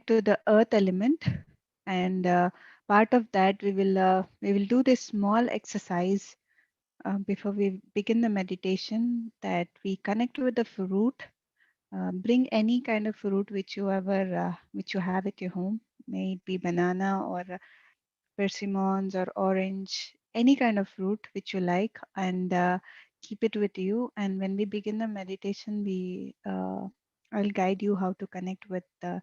connect to the earth element, and part of that we will do this small exercise before we begin the meditation, that we connect with the fruit. Bring any kind of fruit which you have at your home, may it be banana or persimmons or orange, any kind of fruit which you like, and keep it with you. And when we begin the meditation, we I'll guide you how to connect with the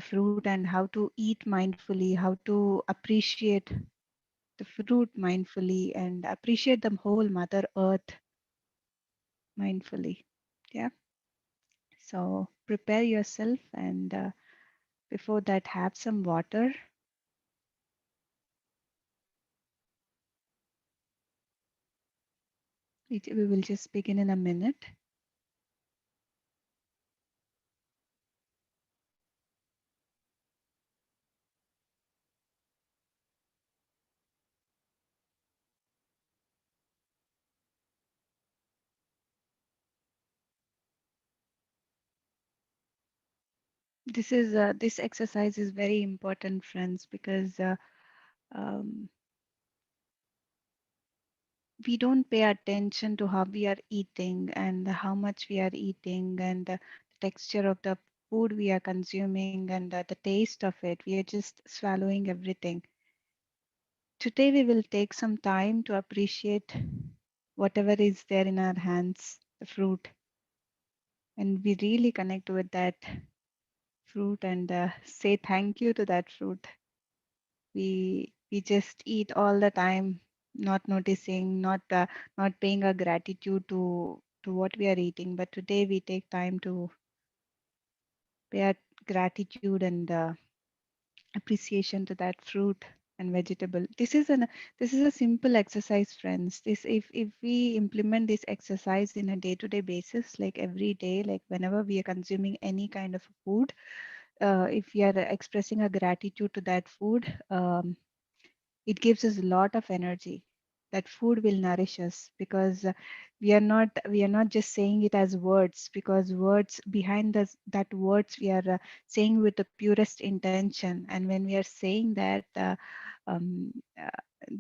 fruit, and how to eat mindfully, how to appreciate the fruit mindfully, and appreciate the whole Mother Earth mindfully. Yeah. So prepare yourself, and before that, have some water. We will just begin in a minute. This exercise is very important, friends, because um, we don't pay attention to how we are eating, and how much we are eating, and the texture of the food we are consuming, and the taste of it. We are just swallowing everything. Today, we will take some time to appreciate whatever is there in our hands, the fruit, and we really connect with that fruit, and say thank you to that fruit. We just eat all the time, not noticing, not paying a gratitude to what we are eating. But today we take time to pay our gratitude and appreciation to that fruit and vegetable. This is a simple exercise, friends. This if we implement this exercise in a day-to-day basis, like every day, like whenever we are consuming any kind of food, if we are expressing a gratitude to that food, it gives us a lot of energy. That food will nourish us, because we are not just saying it as words, because words behind us, that words we are saying with the purest intention. And when we are saying that, um, uh,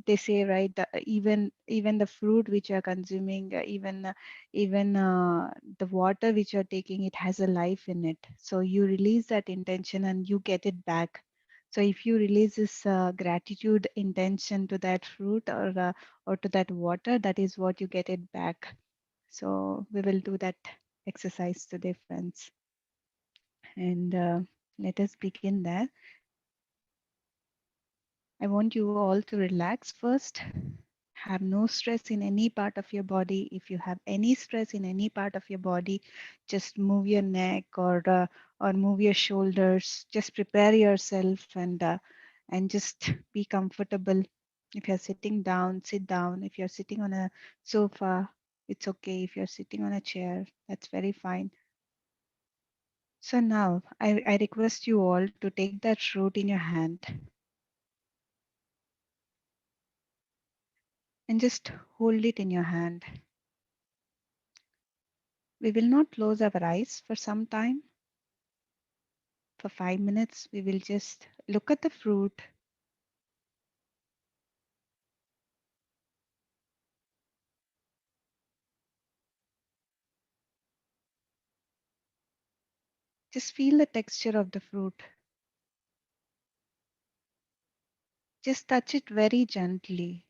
they say, right, even the fruit which you are consuming, even the water which you are taking, it has a life in it. So you release that intention and you get it back. So if you release this gratitude intention to that fruit, or to that water, that is what you get it back. So we will do that exercise today, friends, and let us begin there. I want you all to relax first. Have no stress in any part of your body. If you have any stress in any part of your body, just move your neck, or move your shoulders. Just prepare yourself, and just be comfortable. If you're sitting down, sit down. If you're sitting on a sofa, it's okay. If you're sitting on a chair, that's very fine. So now I request you all to take that fruit in your hand and just hold it in your hand. We will not close our eyes for some time. For 5 minutes, we will just look at the fruit, just feel the texture of the fruit. Just touch it very gently,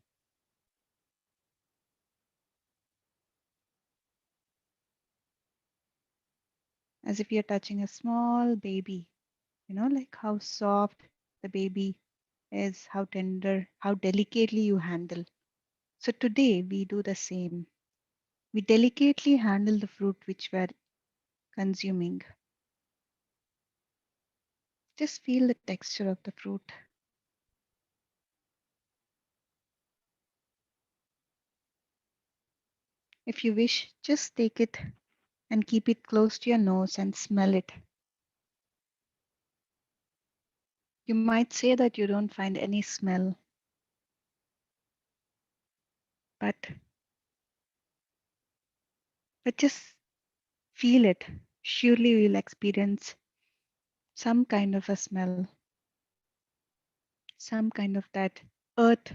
as if you're touching a small baby. Like how soft the baby is, how tender, how delicately you handle. So today we do the same. We delicately handle the fruit which we're consuming. Just feel the texture of the fruit. If you wish, just take it and keep it close to your nose and smell it. You might say that you don't find any smell, but just feel it. Surely you'll experience some kind of a smell, some kind of that earth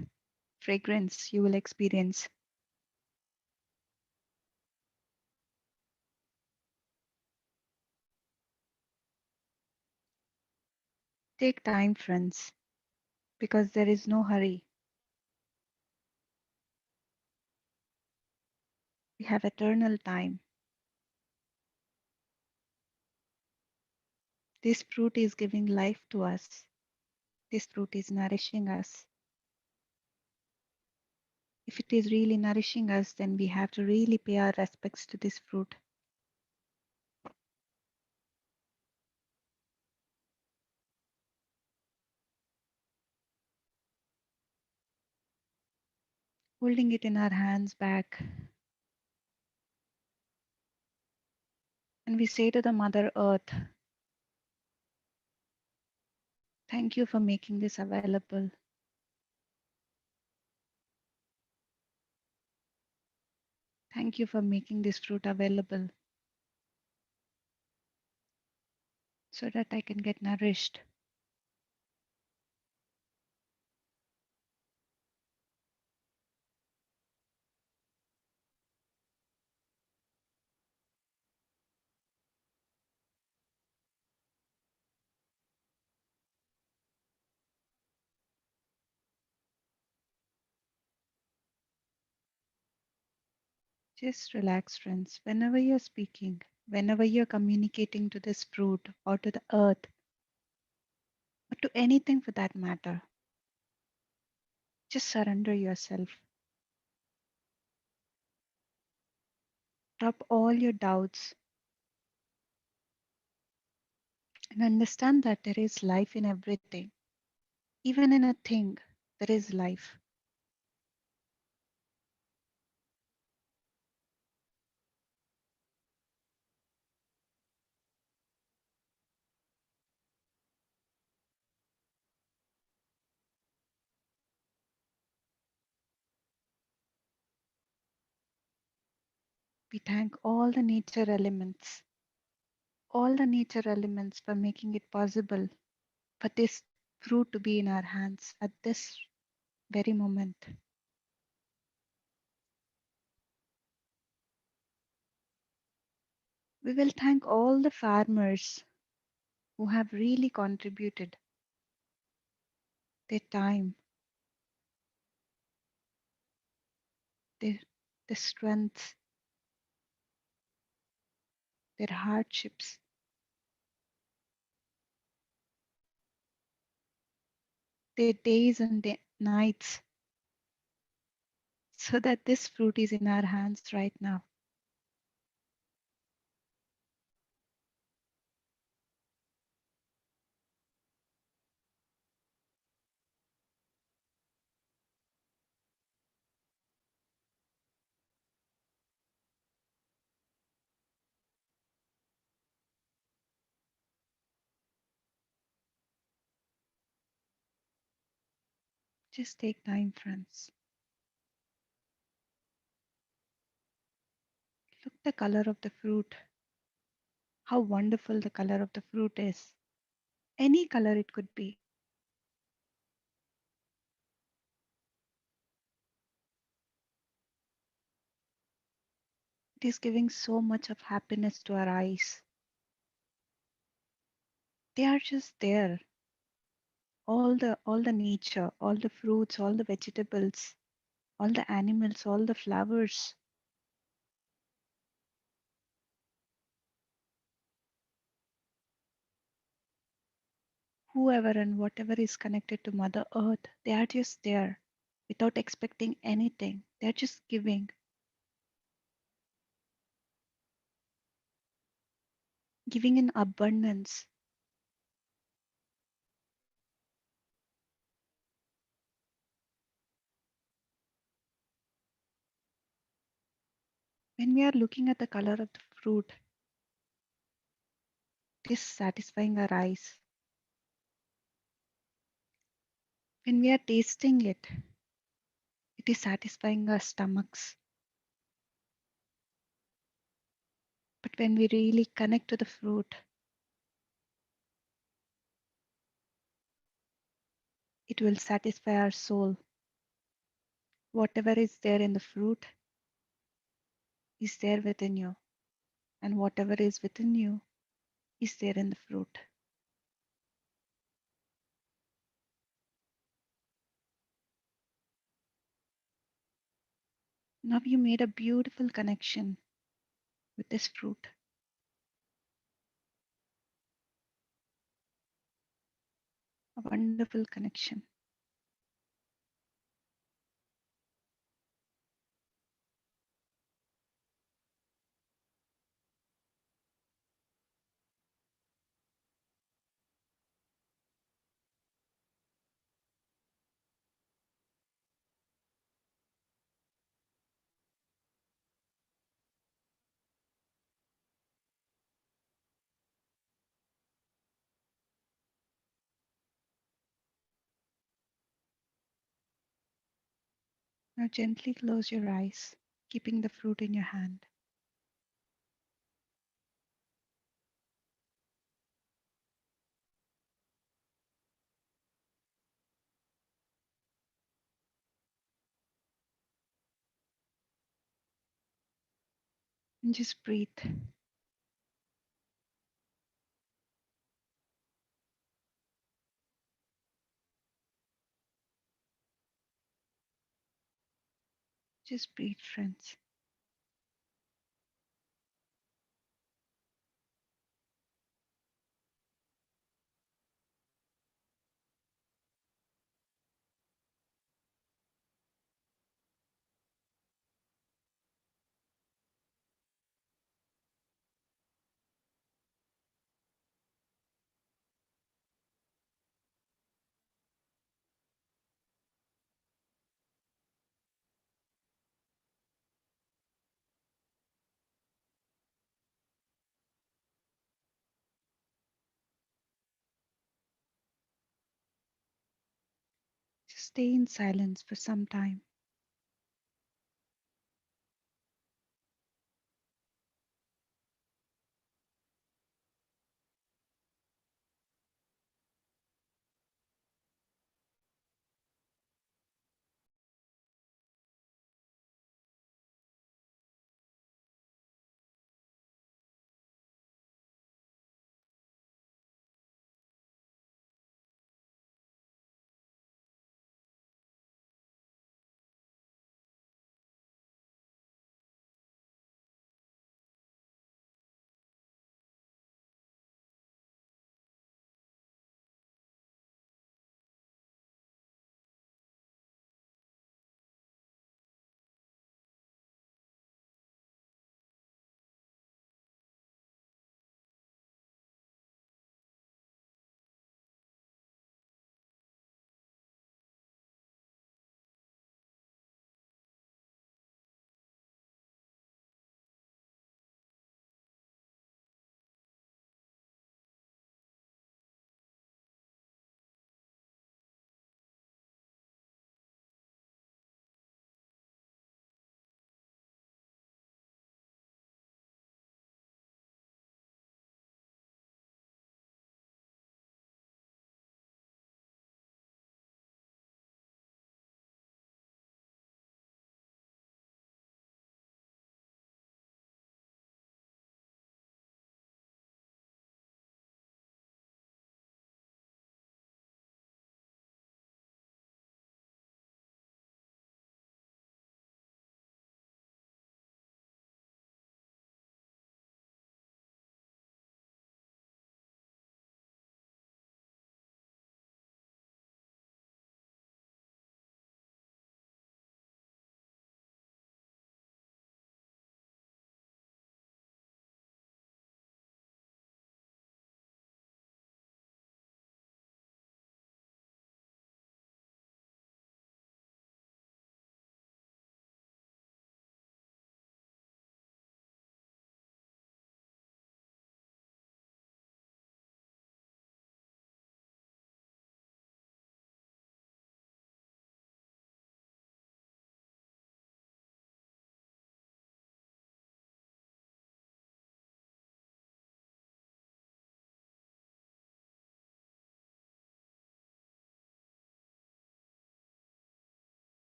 fragrance you will experience. Take time, friends, because there is no hurry. We have eternal time. This fruit is giving life to us. This fruit is nourishing us. If it is really nourishing us, then we have to really pay our respects to this fruit. Holding it in our hands back, and we say to the Mother Earth, thank you for making this available. Thank you for making this fruit available so that I can get nourished. Just relax, friends. Whenever you're speaking, whenever you're communicating to this fruit or to the earth or to anything for that matter, just surrender yourself. Drop all your doubts and understand that there is life in everything. Even in a thing, there is life. We thank all the nature elements for making it possible for this fruit to be in our hands at this very moment. We will thank all the farmers who have really contributed their time, their, their strength, their hardships, their days and their nights, so that this fruit is in our hands right now. Just take time, friends. Look the color of the fruit, how wonderful the color of the fruit is. Any color it could be. It is giving so much of happiness to our eyes. They are just there. All the nature, all the fruits, all the vegetables, all the animals, all the flowers, whoever and whatever is connected to Mother Earth, they are just there without expecting anything. They're just giving in abundance. When we are looking at the color of the fruit, it is satisfying our eyes. When we are tasting it, it is satisfying our stomachs. But when we really connect to the fruit, It will satisfy our soul. Whatever is there in the fruit is there within you, and whatever is within you is there in the fruit. Now you made a beautiful connection with this fruit, a wonderful connection. Now gently close your eyes, keeping the fruit in your hand. And just breathe. Just breathe, friends. Just stay in silence for some time.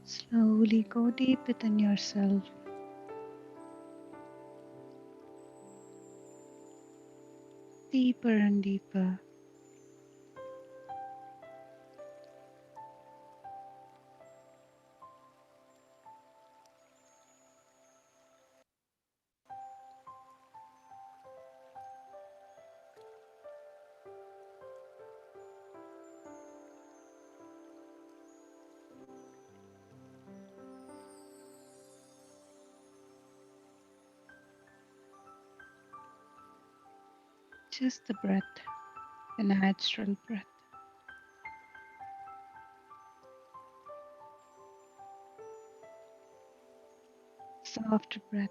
Slowly go deep within yourself, deeper and deeper. Just the breath, the natural breath, soft breath.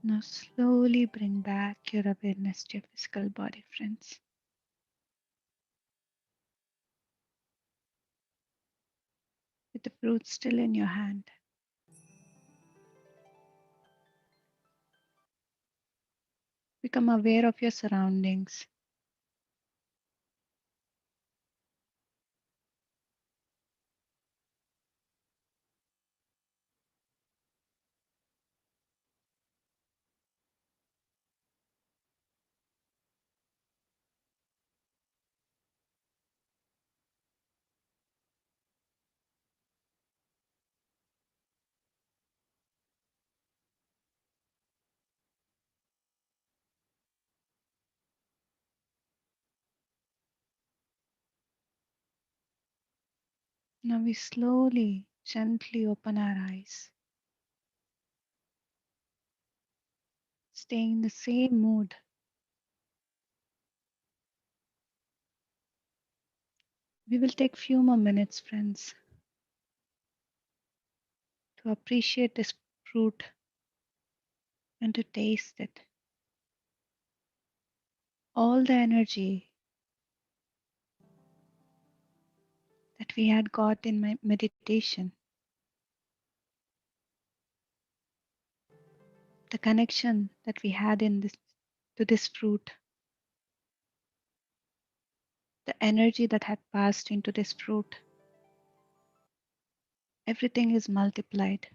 Now slowly bring back your awareness to your physical body, friends. With the fruit still in your hand, become aware of your surroundings. Now we slowly, gently open our eyes, staying in the same mood. We will take few more minutes, friends, to appreciate this fruit and to taste it. All the energy that we had got in my meditation, the connection that we had in this to this fruit, the energy that had passed into this fruit, everything is multiplied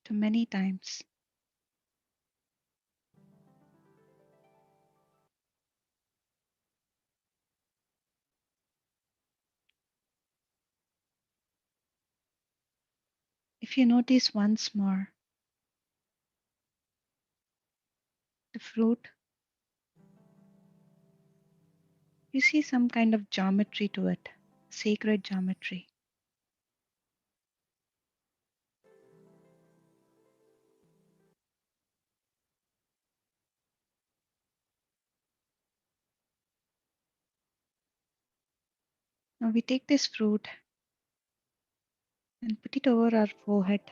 to many times. If you notice once more, the fruit, you see some kind of geometry to it, sacred geometry. Now we take this fruit and put it over our forehead.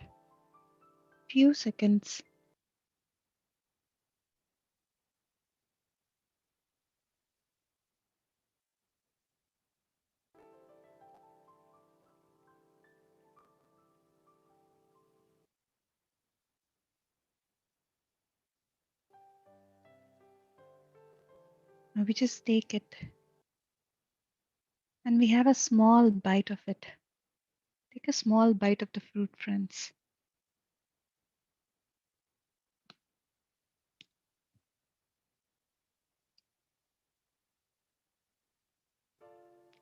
Few seconds. Now we just take it and we have a small bite of it. Take a small bite of the fruit, friends.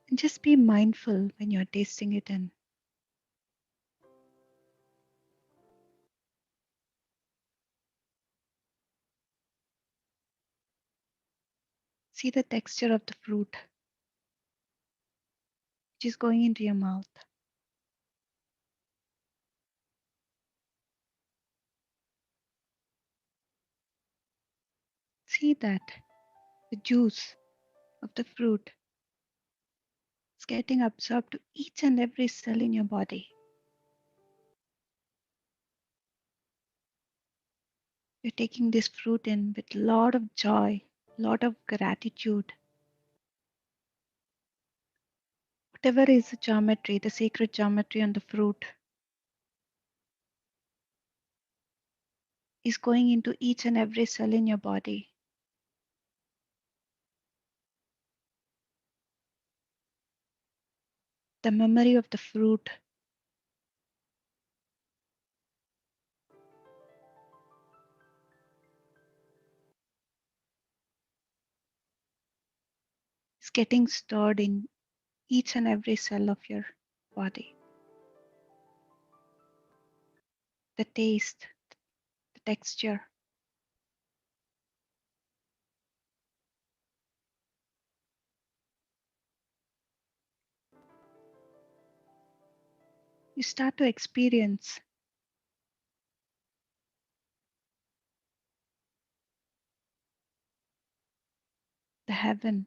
And just be mindful when you're tasting it in. See the texture of the fruit which is going into your mouth. See that the juice of the fruit is getting absorbed to each and every cell in your body. You're taking this fruit in with a lot of joy, lot of gratitude. Whatever is the geometry, the sacred geometry on the fruit is going into each and every cell in your body. The memory of the fruit is getting stored in each and every cell of your body. The taste, the texture. You start to experience the heaven,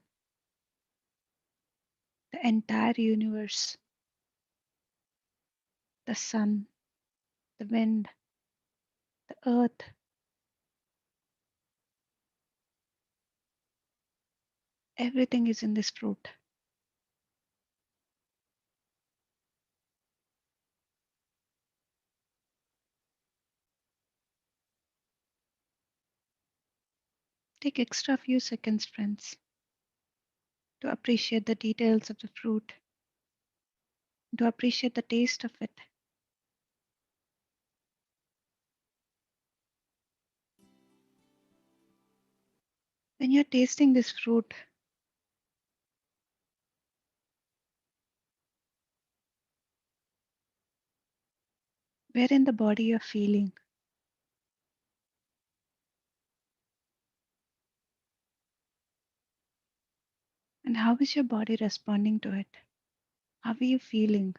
the entire universe, the sun, the wind, the earth. Everything is in this fruit. Take extra few seconds, friends, to appreciate the details of the fruit, to appreciate the taste of it. When you're tasting this fruit, where in the body you're feeling, and how is your body responding to it? How are you feeling?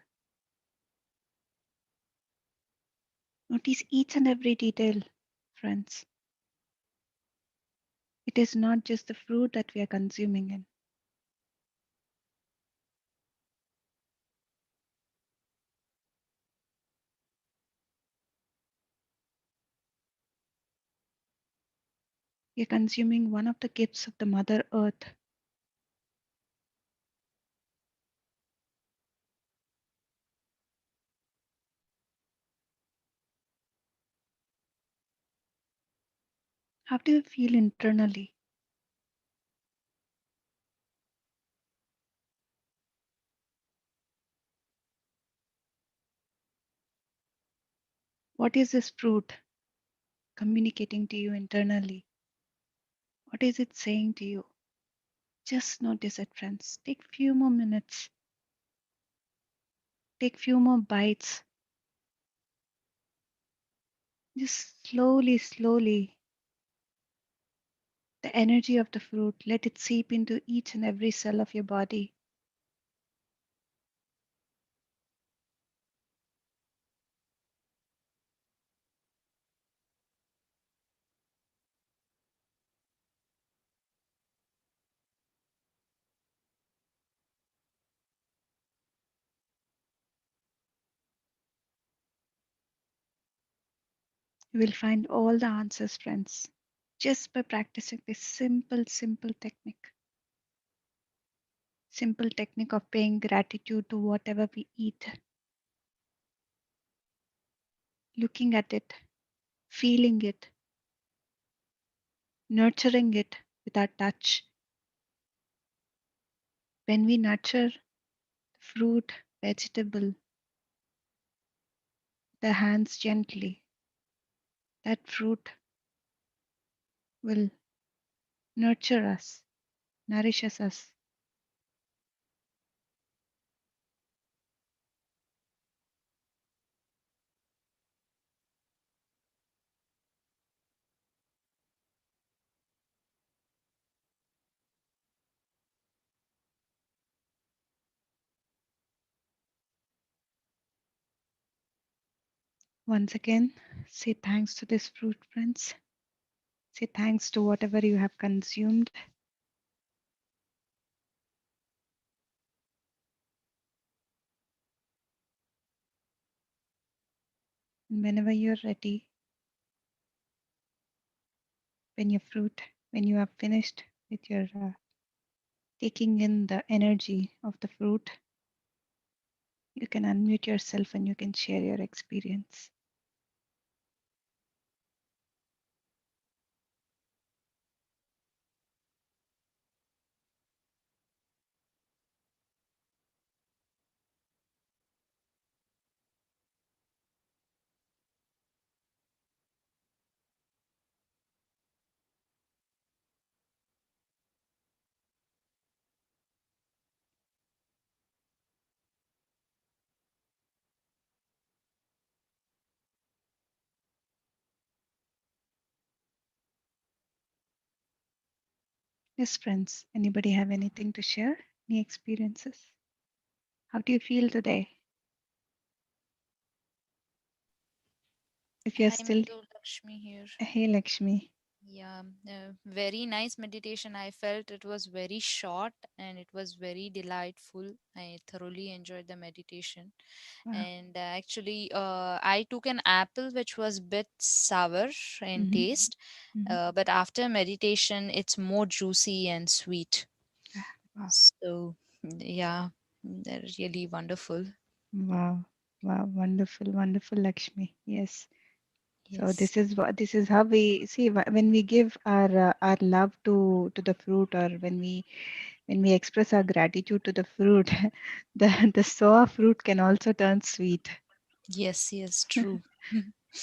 Notice each and every detail, friends. It is not just the fruit that we are consuming in. We are consuming one of the gifts of the Mother Earth. How do you feel internally? What is this fruit communicating to you internally? What is it saying to you? Just notice it, friends. Take few more minutes. Take few more bites. Just slowly, slowly, the energy of the fruit, let it seep into each and every cell of your body. You will find all the answers, friends, just by practicing this simple, simple technique. Simple technique of paying gratitude to whatever we eat, looking at it, feeling it, nurturing it with our touch. When we nurture fruit, vegetable, the hands gently, that fruit will nurture us, nourishes us. Once again, say thanks to this fruit, friends. Say thanks to whatever you have consumed. And whenever you're ready, when you have finished with your taking in the energy of the fruit, you can unmute yourself and you can share your experience. Yes, friends, anybody have anything to share? Any experiences? How do you feel today? If you're Hi still, Madhu, Lakshmi here. hey Lakshmi. Yeah, very nice meditation. I felt it was very short and it was very delightful. I thoroughly enjoyed the meditation. Wow. And actually, I took an apple which was bit sour in Mm-hmm. taste, Mm-hmm. but after meditation, it's more juicy and sweet. Ah, wow. So, yeah, they're really wonderful. Wow. Wow. Wonderful. Wonderful, Lakshmi. Yes. So Yes. this is how we see when we give our love to the fruit, or when we express our gratitude to the fruit, the sour fruit can also turn sweet. Yes, yes, true.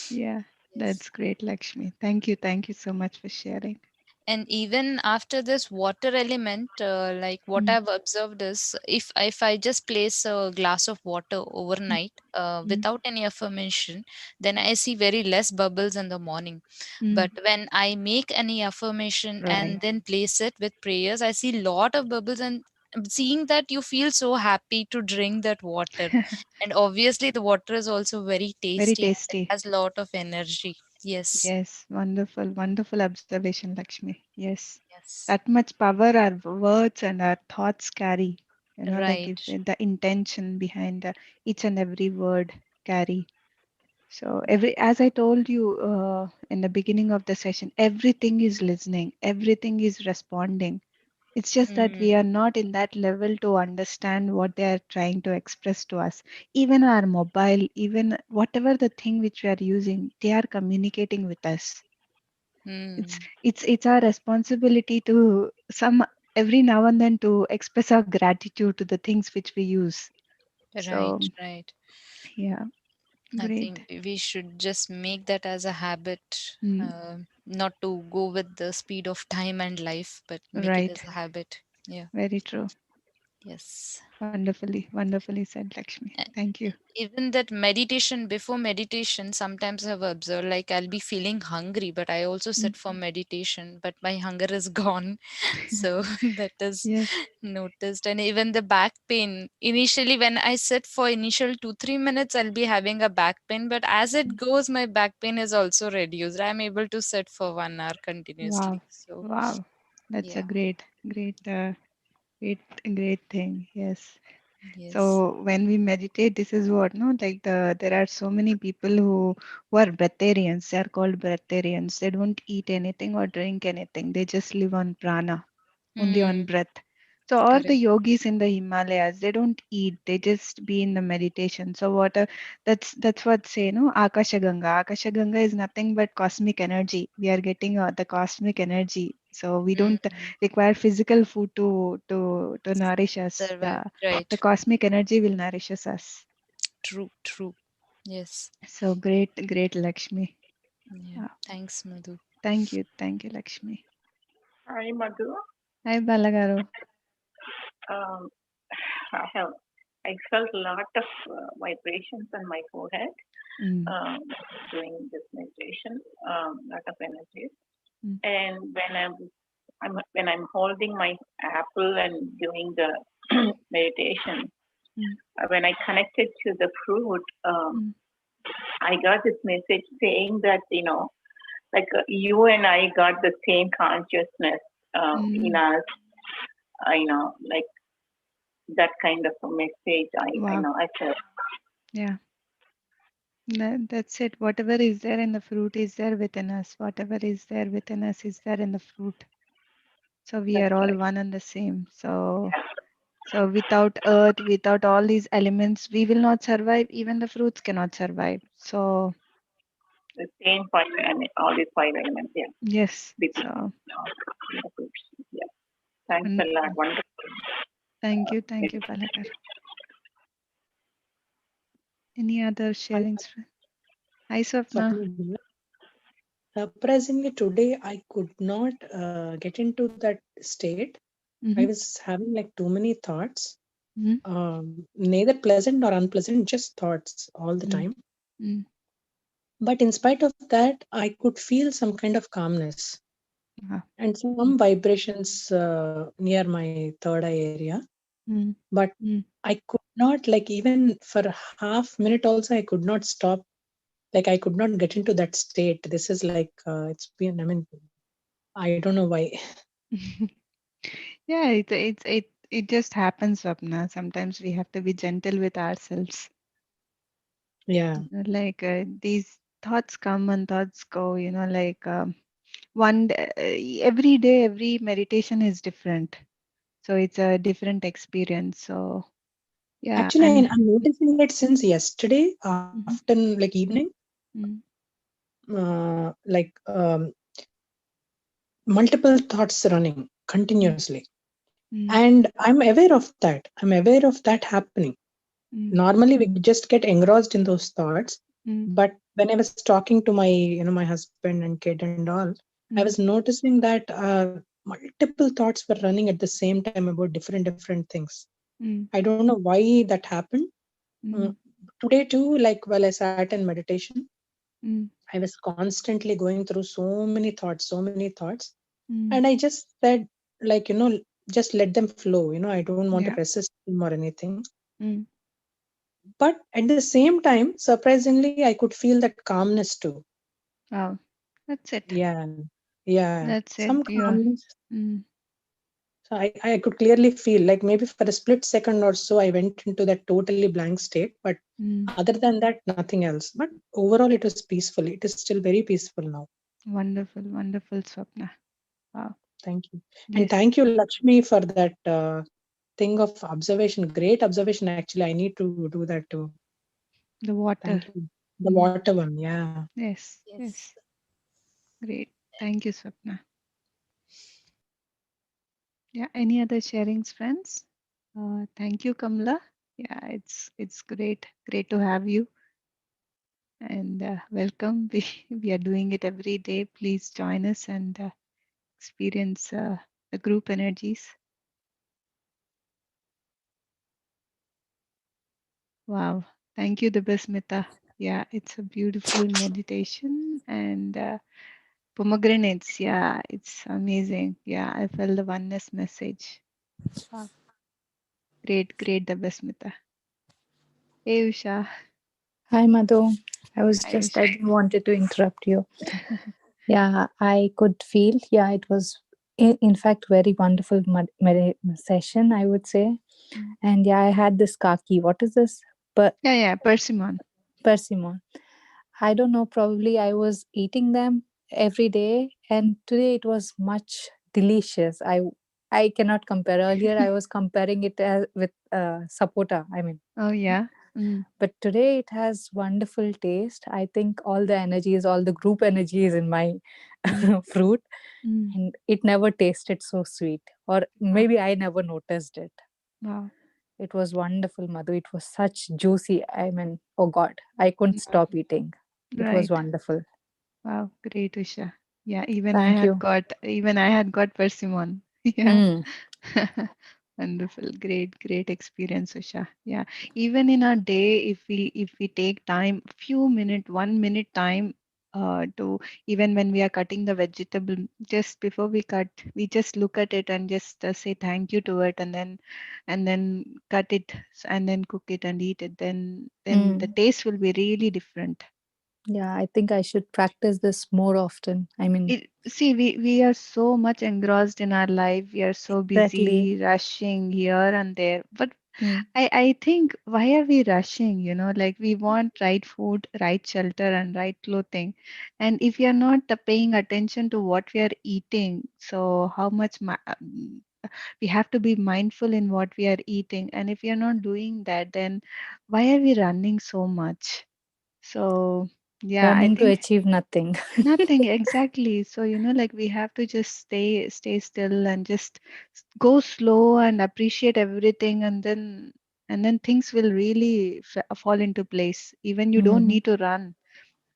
Yeah, Yes. that's great, Lakshmi. Thank you so much for sharing. And even after this water element, like what Mm, I've observed is, if I just place a glass of water mm, overnight mm, without any affirmation, then I see very less bubbles in the morning. mm. But when I make any affirmation Right. and then place it with prayers, I see lot of bubbles. And seeing that, you feel so happy to drink that water. And obviously the water is also very Very tasty and it tasty. has lot of energy. Yes. Yes, wonderful, wonderful observation, Lakshmi. Yes, Yes. that much power our words and our thoughts carry. Like if Right. the intention behind each and every word carry. So Right. as I told you in the beginning of the session, everything is listening, everything is responding. It's just that we Mm, are not in that level to understand what they are trying to express to us. Even our mobile, even whatever the thing which we are using, they are communicating with us. It's mm, it's our responsibility to some every now and then to express our gratitude to the things which we use. So right, right. yeah, I great. think we should just make that as a habit, Mm, not to go with the speed of time and life, but make it right. as a habit. Yeah. Very true. Yes. Wonderfully, wonderfully said, Lakshmi. Thank you. Even that meditation, before meditation, sometimes I've observed, like I'll be feeling hungry, but I also Mm. sit for meditation, but my hunger is gone. So that is Yes. noticed. And even the back pain, initially when I sit for initial 2-3 minutes, I'll be having a back pain, but as it goes, my back pain is also reduced. I'm able to sit for 1 hour Wow. continuously. So Wow. That's a yeah. great thing. Yes. Yes. So when we meditate, this is what, no, like there are so many people who are breatharians. They are called breatharians. They don't eat anything or drink anything. They just live on prana, only on Hmm. breath. So all the Correct. yogis in the Himalayas, they don't eat. They just be in the meditation. So what? That's what say, no, Akasha Ganga. Akasha Ganga is nothing but cosmic energy. We are getting the cosmic energy. So we don't Hmm. require physical food to nourish us. Survive. Right. The cosmic energy will nourish us. True. True. Yes. So great, Lakshmi. Yeah. Uh, Thanks, Madhu. thank you, Lakshmi. Hi, Madhu. Hi, Balagaru. Um, I have I felt a lot of vibrations on my forehead Mm, um, doing this meditation, lot of energies. mm, And when I'm holding my apple and doing the meditation, mm, when I connected to the fruit, mm, I got this message saying that like you and I got the same consciousness in mm. us. Like that kind of a message. I Wow. know I felt. Yeah. That's it. Whatever is there in the fruit is there within us. Whatever is there within us is there in the fruit. So we That's are all right. one and the same. So without earth, without all these elements, we will not survive. Even the fruits cannot survive. So The same five element, all these five elements. Yeah, yes. between So the groups. Yeah. Thanks a lot. wonderful. Wonderful. Thank you, Balakar. Any other sharings? Hi, Swapna. Swapna here. Surprisingly, today I could not get into that state. I Mm-hmm. was having like too many thoughts, Mm-hmm. neither pleasant nor unpleasant, just thoughts all the time. Mm-hmm. But in spite of that, I could feel some kind of calmness Wow. and some vibrations near my third eye area. Mm-hmm. But I could not, like, even for a half minute also, I could not stop. Like, I could not get into that state. This is like, it's been, I mean, I don't know why. Yeah, it just happens, Swapna. Sometimes we have to be gentle with ourselves. Yeah. Like these thoughts come and thoughts go. Like every day, every meditation is different. So it's a different experience. So yeah, Actually, and I'm noticing it since yesterday, after Mhm. like evening, Mm, like multiple thoughts running mm, continuously. mm, And I'm aware of that. I'm aware of that happening. mm, Normally, we just get engrossed in those thoughts. mm, But when I was talking to my husband and kid and all, I was mm, noticing that multiple thoughts were running at the same time about different things. mm, I don't know why that happened. Uh, mm, Today too, like while I sat in meditation, mm, I was constantly going through so many thoughts, mm, and I just said, like, just let them flow. I don't want to yeah. resist them or anything. Mm, But at the same time, surprisingly, I could feel that calmness too. wow, that's it. Yeah, yeah, That's it. some calmness. Mm, So I could clearly feel like maybe for a split second or so, I went into that totally blank state. But mm, other than that, nothing else. But overall, it was peaceful. It is still very peaceful now. wonderful, wonderful, Swapna. Wow. Thank you. And Yes, thank you, Lakshmi, for that thing of observation. Great observation, actually. I need to do that too. the water. Thank you. The Mm, water one, yeah. yes, Yes. yes. Great. Thank you, Swapna. Yeah. Any other sharings, friends? Thank you, Kamala. Yeah, it's great to have you, and welcome. We are doing it every day. Please join us and experience the group energies. Wow. Thank you, Debasmita. Yeah, it's a beautiful meditation and pomegranates. Yeah, it's amazing. Yeah, I felt the oneness message. Wow. Great, Debasmita. Hey, Usha. Hi, Madhu. Hi, I Usha. didn't wanted to interrupt you. Yeah, I could feel. Yeah, it was, in fact, very wonderful session, I would say. Mm. And yeah, I had this kaki. What is this? Yeah, persimmon. Persimmon. I don't know. Probably I was eating them every day, and today it was much delicious. I cannot compare. Earlier, I was comparing it with sapota. I mean, Oh, yeah. Mm, but today it has wonderful taste. I think all the group energy is in my mm, fruit, mm. and it never tasted so sweet, or Wow. maybe I never noticed it. Wow. It was wonderful, Madhu. It was such juicy. I mean, oh God, I couldn't stop eating. It was Right. wonderful. Wow. Great, Usha. Yeah, Thank you. even I had got persimmon. Yeah. Mm, Wonderful. Great experience, Usha. Yeah. Even in our day, if we take time, few minute, 1 minute time to even when we are cutting the vegetable, just before we cut, we just look at it and just say thank you to it, and then cut it and then cook it and eat it. Then the mm. taste will be really different. Yeah, I think I should practice this more often. I mean, See, we are so much engrossed in our life. We are so exactly. busy, rushing here and there. But Mm, I think, why are we rushing? Like we want right food, right shelter, and right clothing. And if we are not paying attention to what we are eating, so how much we have to be mindful in what we are eating. And if we are not doing that, then why are we running so much? So yeah, I running to think. achieve nothing. Nothing exactly. So, like we have to just stay still and just go slow and appreciate everything, and then things will really fall into place. Even you don't Hmm. need to run.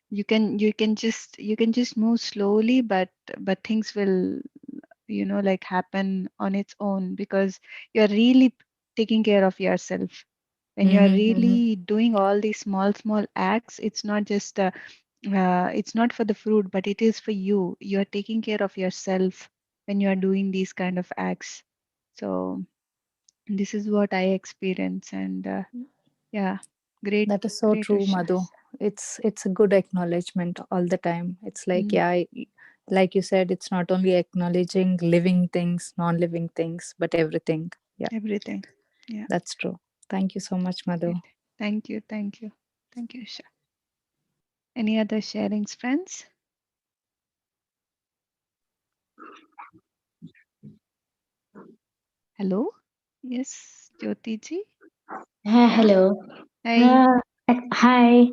You can just move slowly, but things will like happen on its own, because you're really taking care of yourself. When you're Hmm. really doing all these small acts, it's not for the fruit, but it is for you. You are taking care of yourself when you are doing these kind of acts. So this is what I experience, and yeah, great, That is so great true, Usha. Madhu. It's a good acknowledgement all the time. It's like, Mm, yeah, like you said, it's not only acknowledging living things, non-living things, but everything. Yeah, Everything. Yeah. that's true. Thank you so much, Madhu. Great. Thank you. Thank you. Thank you, Isha. Any other sharings, friends? Hello? Yes, Jyoti ji? Yeah. Hello. Hi. Uh, Hi.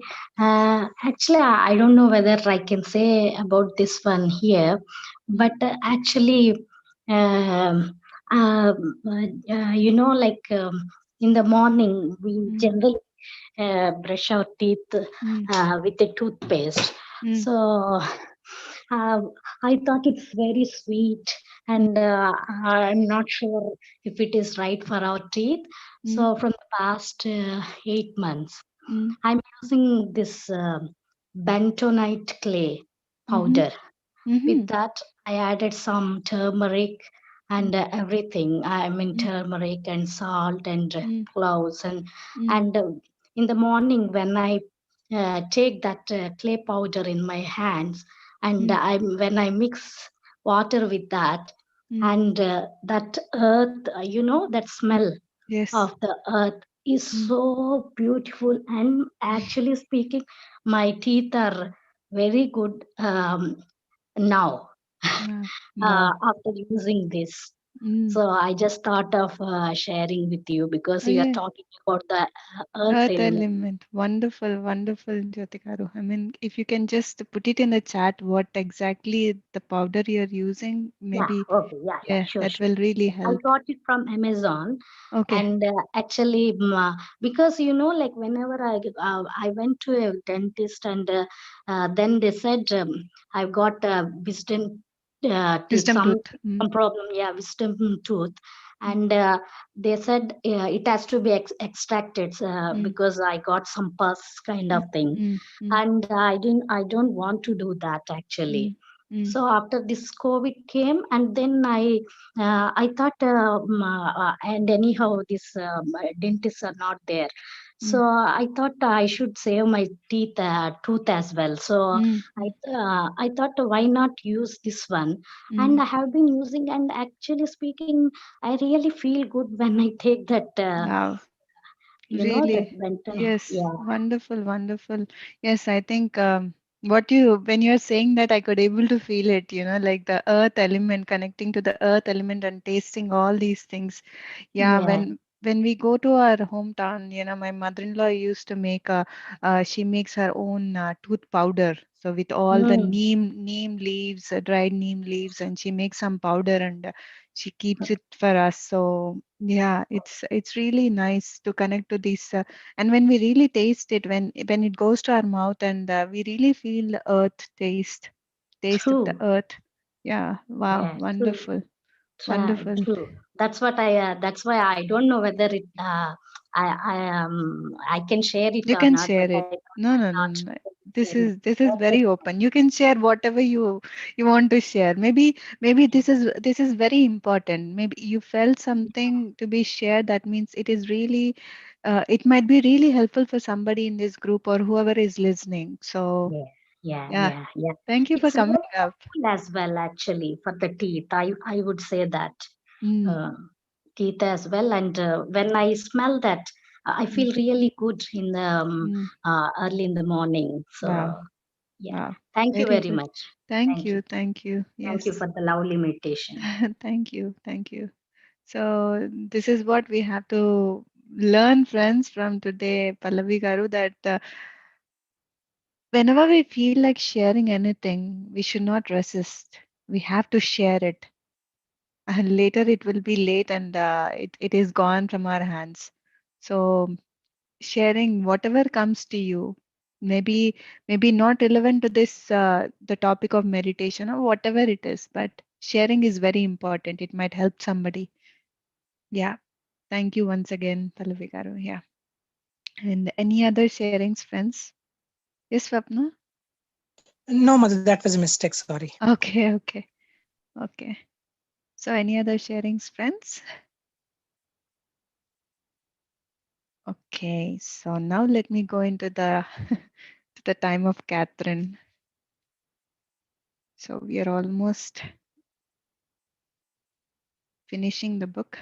Actually, I don't know whether I can say about this one here, but actually, um, like in the morning, we Mm, generally brush our teeth mm, with a toothpaste. mm, So uh, I thought it's very sweet, and I'm not sure if it is right for our teeth. mm, So from the past 8 months, mm, I'm using this bentonite clay mm-hmm, powder. mm-hmm, With that, I added some turmeric mm, and everything. I mean mm, turmeric and salt and mm, cloves mm, and in the morning when I take that clay powder in my hands and mm, when I mix water with that mm. and that earth, that smell Yes. of the earth is Mm. so beautiful. And actually speaking, my teeth are very good now Wow. Wow. after using this. Mm. So I just thought of sharing with you because Oh, you are yeah. talking about the earth Earth element. element. Wonderful, wonderful, Jyotikaru. I mean, if you can just put it in the chat, what exactly the powder you're using, Yeah, maybe, okay, yeah, yeah, sure, that sure. will really I help. got it from Amazon, Okay. and actually, because like whenever I went to a dentist, and then they said I've got wisdom teeth, Wisdom some tooth. Mm. some problem, yeah, wisdom tooth, Mm. and they said it has to be extracted Mm. because I got some pus kind of Mm. thing, Mm. Mm. and I don't want to do that actually. Mm. Mm. So after this COVID came, and then I thought, and anyhow, this dentists are not there. Mm. So I thought I should save my tooth as well. So Mm. Mm. I thought, why not use this one? And Mm. I have been using, and actually speaking, I really feel good when I take that, Wow. that Really, Benton. yes, Yeah, wonderful, wonderful. Yes, I think when you're saying that, I could able to feel it, like the earth element, connecting to the earth element and tasting all these things. Yeah, yeah. when we go to our hometown, my mother-in-law used to make she makes her own tooth powder. So with all the Mm, neem leaves, dried neem leaves, and she makes some powder and she keeps it for us. So yeah, it's really nice to connect to this, and when we really taste it, when it goes to our mouth, and we really feel the earth taste of the true. earth. Yeah, wow, Yeah, true. wonderful, wonderful. True. That's what I. That's why I don't know whether it. I can share it You or can not, but share I it. thought No, why no, no, not no. This share it. is Okay. very open. You can share whatever you want to share. Maybe this is very important. Maybe you felt something to be shared. That means it is really, it might be really helpful for somebody in this group or whoever is listening. So Yeah, yeah, yeah, yeah, yeah. thank you for It's very coming up. helpful as well, actually, for the teeth. I would say that Mm, uh, teeth as well. And when I smell that, I mm, feel really good in the mm. early in the morning. Wow, So yeah, wow, thank you very very good. much. Thank Thank you. you, thank you. Thank you Yes, for the lovely meditation. thank you, thank you. So this is what we have to learn, friends, from today, Pallavi Garu, that whenever we feel like sharing anything, we should not resist. We have to share it. And later it will be late and it is gone from our hands. So sharing whatever comes to you, maybe not relevant to this the topic of meditation or whatever it is, but sharing is very important. It might help somebody. Yeah. Thank you once again, Pallavi Garu. Yeah. And any other sharings, friends? Yes, Swapna? No, Madhu, that was a mistake. Sorry. Okay, okay, okay. So any other sharings, friends? Okay, so now let me go into the to the time of Catherine. So we are almost finishing the book.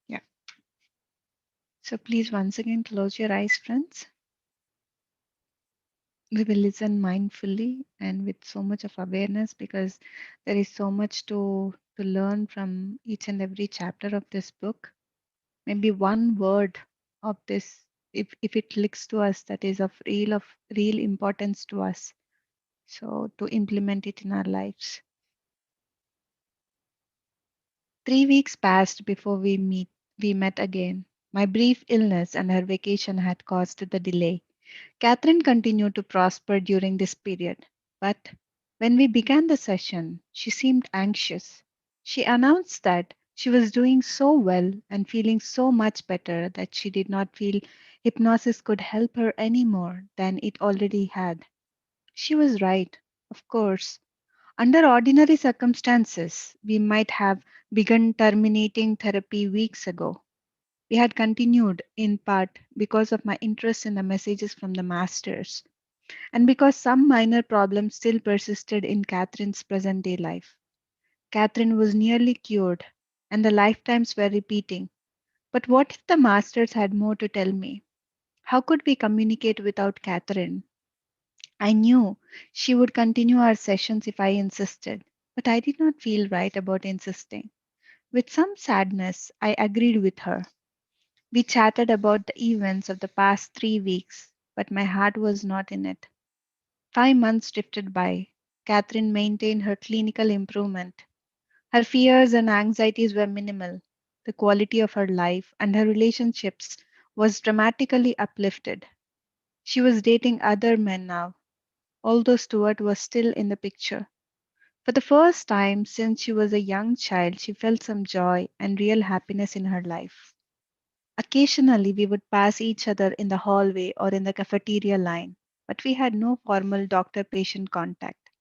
Yeah. So please once again close your eyes, friends. We will listen mindfully and with so much of awareness, because there is so much to learn from each and every chapter of this book. Maybe one word of this, if it clicks to us, that is of real importance to us, so to implement it in our lives. 3 weeks passed before we met again. My brief illness and her vacation had caused the delay. Catherine continued to prosper during this period, but when we began the session, she seemed anxious. She announced that she was doing so well and feeling so much better that she did not feel hypnosis could help her any more than it already had. She was right, of course. Under ordinary circumstances, we might have begun terminating therapy weeks ago. We had continued in part because of my interest in the messages from the masters, and because some minor problems still persisted in Catherine's present day life. Catherine was nearly cured, and the lifetimes were repeating. But what if the masters had more to tell me? How could we communicate without Catherine? I knew she would continue our sessions if I insisted, but I did not feel right about insisting. With some sadness, I agreed with her. We chatted about the events of the past 3 weeks, but my heart was not in it. 5 months drifted by. Catherine maintained her clinical improvement. Her fears and anxieties were minimal. The quality of her life and her relationships was dramatically uplifted. She was dating other men now, although Stuart was still in the picture. For the first time since she was a young child, she felt some joy and real happiness in her life. Occasionally, we would pass each other in the hallway or in the cafeteria line, but we had no formal doctor patient contact.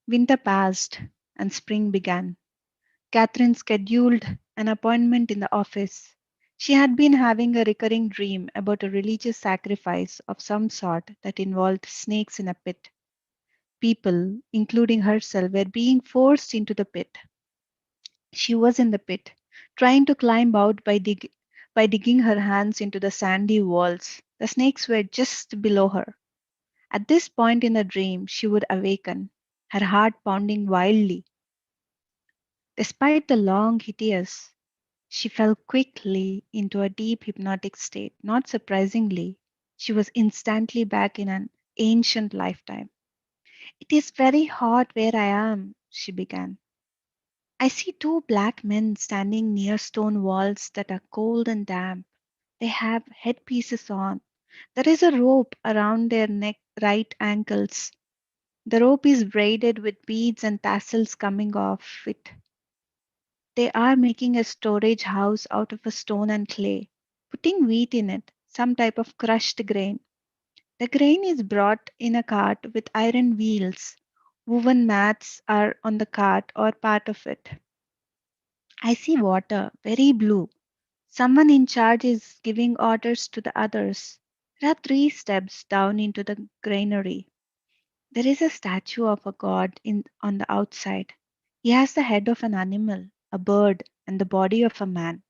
Winter passed and spring began. Catherine scheduled an appointment in the office. She had been having a recurring dream about a religious sacrifice of some sort that involved snakes in a pit. People, including herself, were being forced into the pit. She was in the pit, trying to climb out by digging her hands into the sandy walls. The snakes were just below her. At this point in the dream, she would awaken, her heart pounding wildly. Despite the long hiatus, she fell quickly into a deep hypnotic state. Not surprisingly, she was instantly back in an ancient lifetime. It is very hot where I am, she began. I see two black men standing near stone walls that are cold and damp. They have headpieces on. There is a rope around their neck right ankles. The rope is braided with beads and tassels coming off it. They are making a storage house out of a stone and clay, putting wheat in it, some type of crushed grain. The grain is brought in a cart with iron wheels. Woven mats are on the cart or part of it. I see water, very blue. Someone in charge is giving orders to the others. There are 3 steps down into the granary. There is a statue of a god on the outside. He has the head of an animal, a bird, and the body of a man.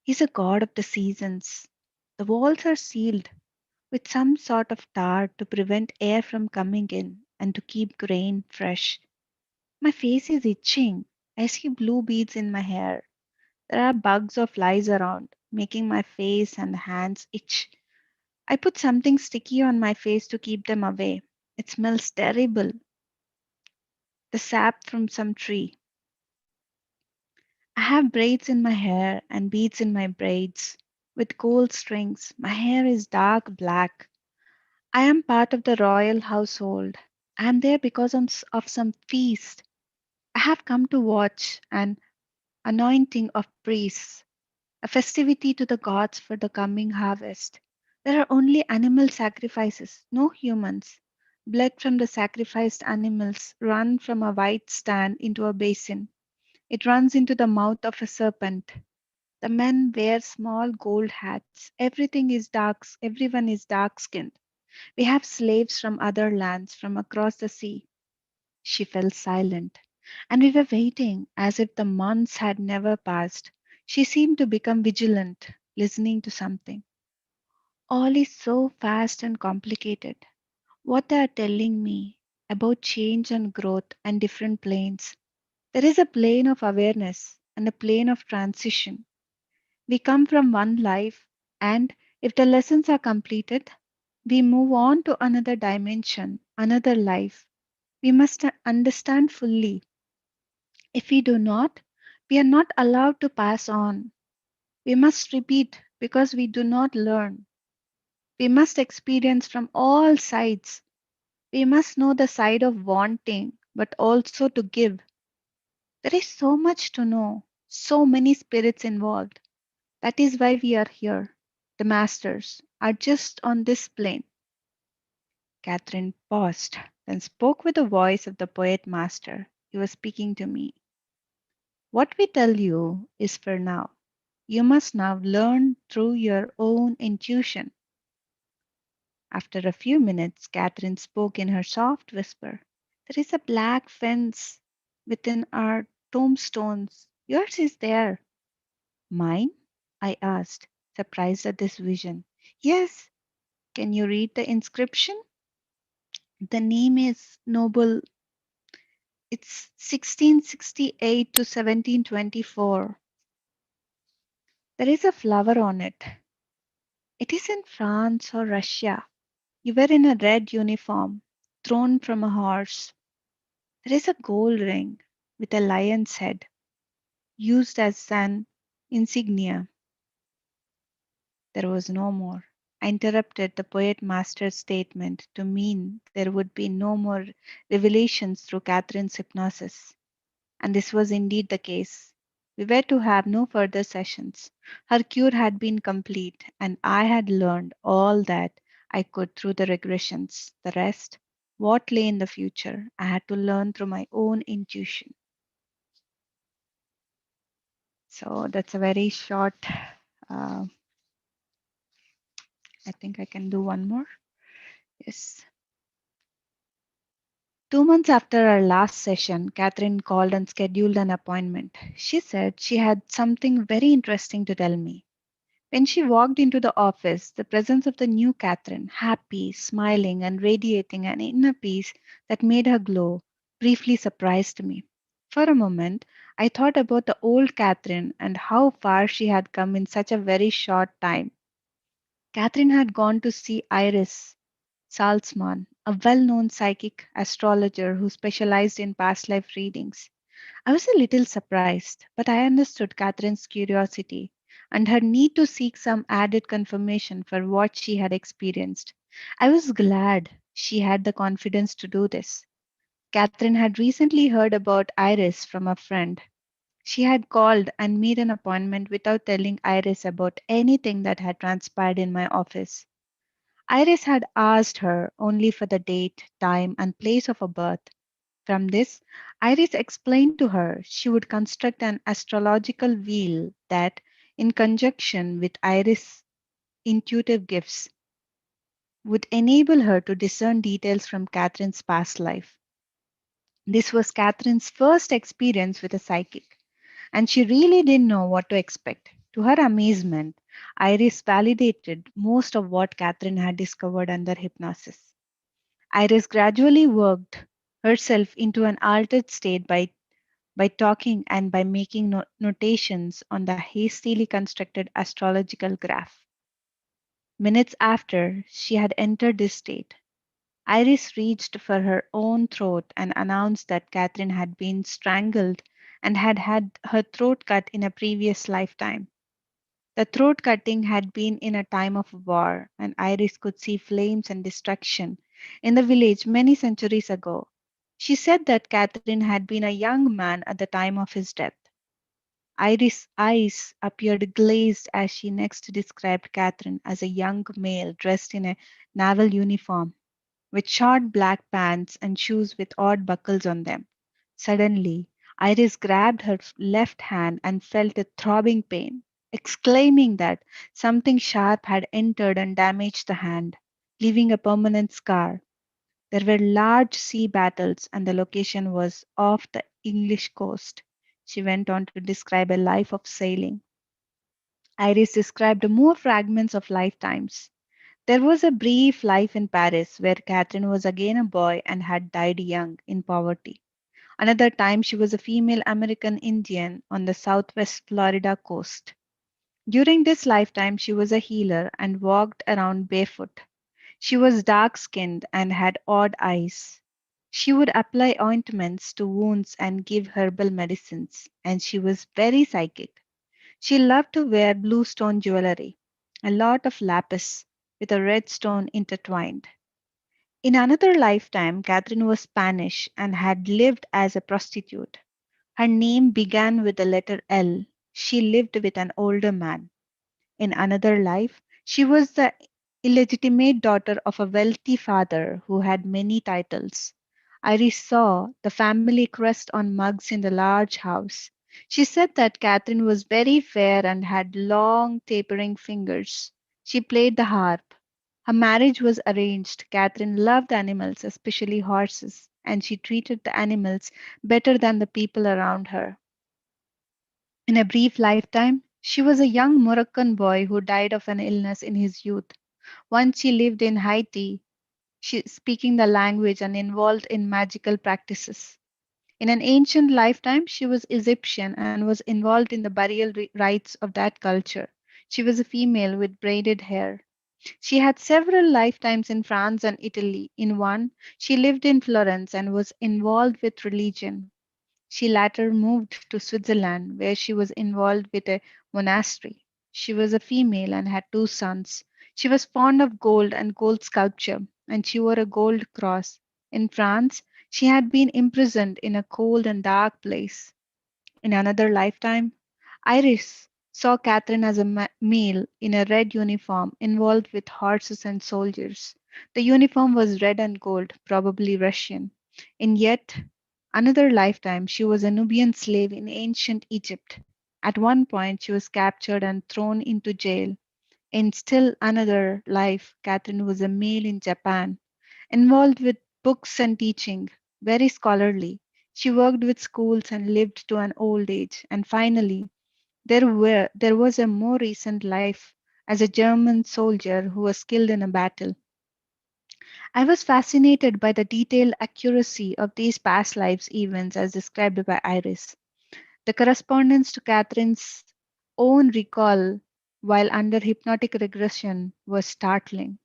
He's a god of the seasons. The walls are sealed with some sort of tar to prevent air from coming in and to keep grain fresh. My face is itching. I see blue beads in my hair. There are bugs or flies around, making my face and hands itch. I put something sticky on my face to keep them away. It smells terrible. The sap from some tree. I have braids in my hair and beads in my braids with gold strings. My hair is dark black. I am part of the royal household. I am there because of some feast. I have come to watch an anointing of priests, a festivity to the gods for the coming harvest. There are only animal sacrifices, no humans. Blood from the sacrificed animals run from a white stand into a basin. It runs into the mouth of a serpent. The men wear small gold hats. Everyone is dark skinned. We have slaves from other lands, from across the sea. She fell silent, and we were waiting as if the months had never passed. She seemed to become vigilant, listening to something. All is so fast and complicated. What they are telling me about change and growth and different planes. There is a plane of awareness and a plane of transition. We come from one life, and if the lessons are completed, we move on to another dimension, another life. We must understand fully. If we do not, we are not allowed to pass on. We must repeat because we do not learn. We must experience from all sides. We must know the side of wanting, but also to give. There is so much to know, so many spirits involved. That is why we are here. The masters are just on this plane. Catherine paused, then spoke with the voice of the poet master. He was speaking to me. What we tell you is for now. You must now learn through your own intuition. After a few minutes, Catherine spoke in her soft whisper. There is a black fence within our tombstones. Yours is there. Mine? I asked, surprised at this vision. Yes. Can you read the inscription? The name is Noble. It's 1668 to 1724. There is a flower on it. It is in France or Russia. You were in a red uniform, thrown from a horse. There is a gold ring with a lion's head, used as an insignia. There was no more. I interrupted the poet master's statement to mean there would be no more revelations through Catherine's hypnosis. And this was indeed the case. We were to have no further sessions. Her cure had been complete, and I had learned all that I could through the regressions. The rest, what lay in the future, I had to learn through my own intuition. So that's a very short. Uh, I think I can do one more. Yes. 2 months after our last session, Catherine called and scheduled an appointment. She said she had something very interesting to tell me. When she walked into the office, the presence of the new Catherine, happy, smiling, and radiating an inner peace that made her glow, briefly surprised me. For a moment, I thought about the old Catherine and how far she had come in such a very short time. Catherine had gone to see Iris Salzman, a well known psychic astrologer who specialized in past life readings. I was a little surprised, but I understood Catherine's curiosity and her need to seek some added confirmation for what she had experienced. I was glad she had the confidence to do this. Catherine had recently heard about Iris from a friend. She had called and made an appointment without telling Iris about anything that had transpired in my office. Iris had asked her only for the date, time, and place of her birth. From this, Iris explained to her she would construct an astrological wheel that, in conjunction with Iris' intuitive gifts, would enable her to discern details from Catherine's past life. This was Catherine's first experience with a psychic, and she really didn't know what to expect. To her amazement, Iris validated most of what Catherine had discovered under hypnosis. Iris gradually worked herself into an altered state by talking and by making notations on the hastily constructed astrological graph. Minutes after she had entered this state, Iris reached for her own throat and announced that Catherine had been strangled and had had her throat cut in a previous lifetime. The throat cutting had been in a time of war, and Iris could see flames and destruction in the village many centuries ago. She said that Catherine had been a young man at the time of his death. Iris' eyes appeared glazed as she next described Catherine as a young male dressed in a naval uniform, with short black pants and shoes with odd buckles on them. Suddenly, Iris grabbed her left hand and felt a throbbing pain, exclaiming that something sharp had entered and damaged the hand, leaving a permanent scar. There were large sea battles, and the location was off the English coast. She went on to describe a life of sailing. Iris described more fragments of lifetimes. There was a brief life in Paris where Catherine was again a boy and had died young in poverty. Another time, she was a female American Indian on the southwest Florida coast. During this lifetime, she was a healer and walked around barefoot. She was dark skinned and had odd eyes. She would apply ointments to wounds and give herbal medicines, and she was very psychic. She loved to wear blue stone jewelry, a lot of lapis with a red stone intertwined. In another lifetime, Catherine was Spanish and had lived as a prostitute. Her name began with the letter L. She lived with an older man. In another life, she was the illegitimate daughter of a wealthy father who had many titles. Iris saw the family crest on mugs in the large house. She said that Catherine was very fair and had long, tapering fingers. She played the harp. Her marriage was arranged. Catherine loved animals, especially horses, and she treated the animals better than the people around her. In a brief lifetime, she was a young Moroccan boy who died of an illness in his youth. Once she lived in Haiti, speaking the language and involved in magical practices. In an ancient lifetime, she was Egyptian and was involved in the burial rites of that culture. She was a female with braided hair. She had several lifetimes in France and Italy. In one, she lived in Florence and was involved with religion. She later moved to Switzerland, where she was involved with a monastery. She was a female and had two sons. She was fond of gold and gold sculpture, and she wore a gold cross. In France, she had been imprisoned in a cold and dark place. In another lifetime, Iris saw Catherine as a male in a red uniform involved with horses and soldiers. The uniform was red and gold, probably Russian. In yet another lifetime, she was a Nubian slave in ancient Egypt. At one point, she was captured and thrown into jail. In still another life, Catherine was a male in Japan, involved with books and teaching, very scholarly. She worked with schools and lived to an old age. And finally, there was a more recent life as a German soldier who was killed in a battle. I was fascinated by the detailed accuracy of these past lives events as described by Iris. The correspondence to Catherine's own recall while under hypnotic regression was startling.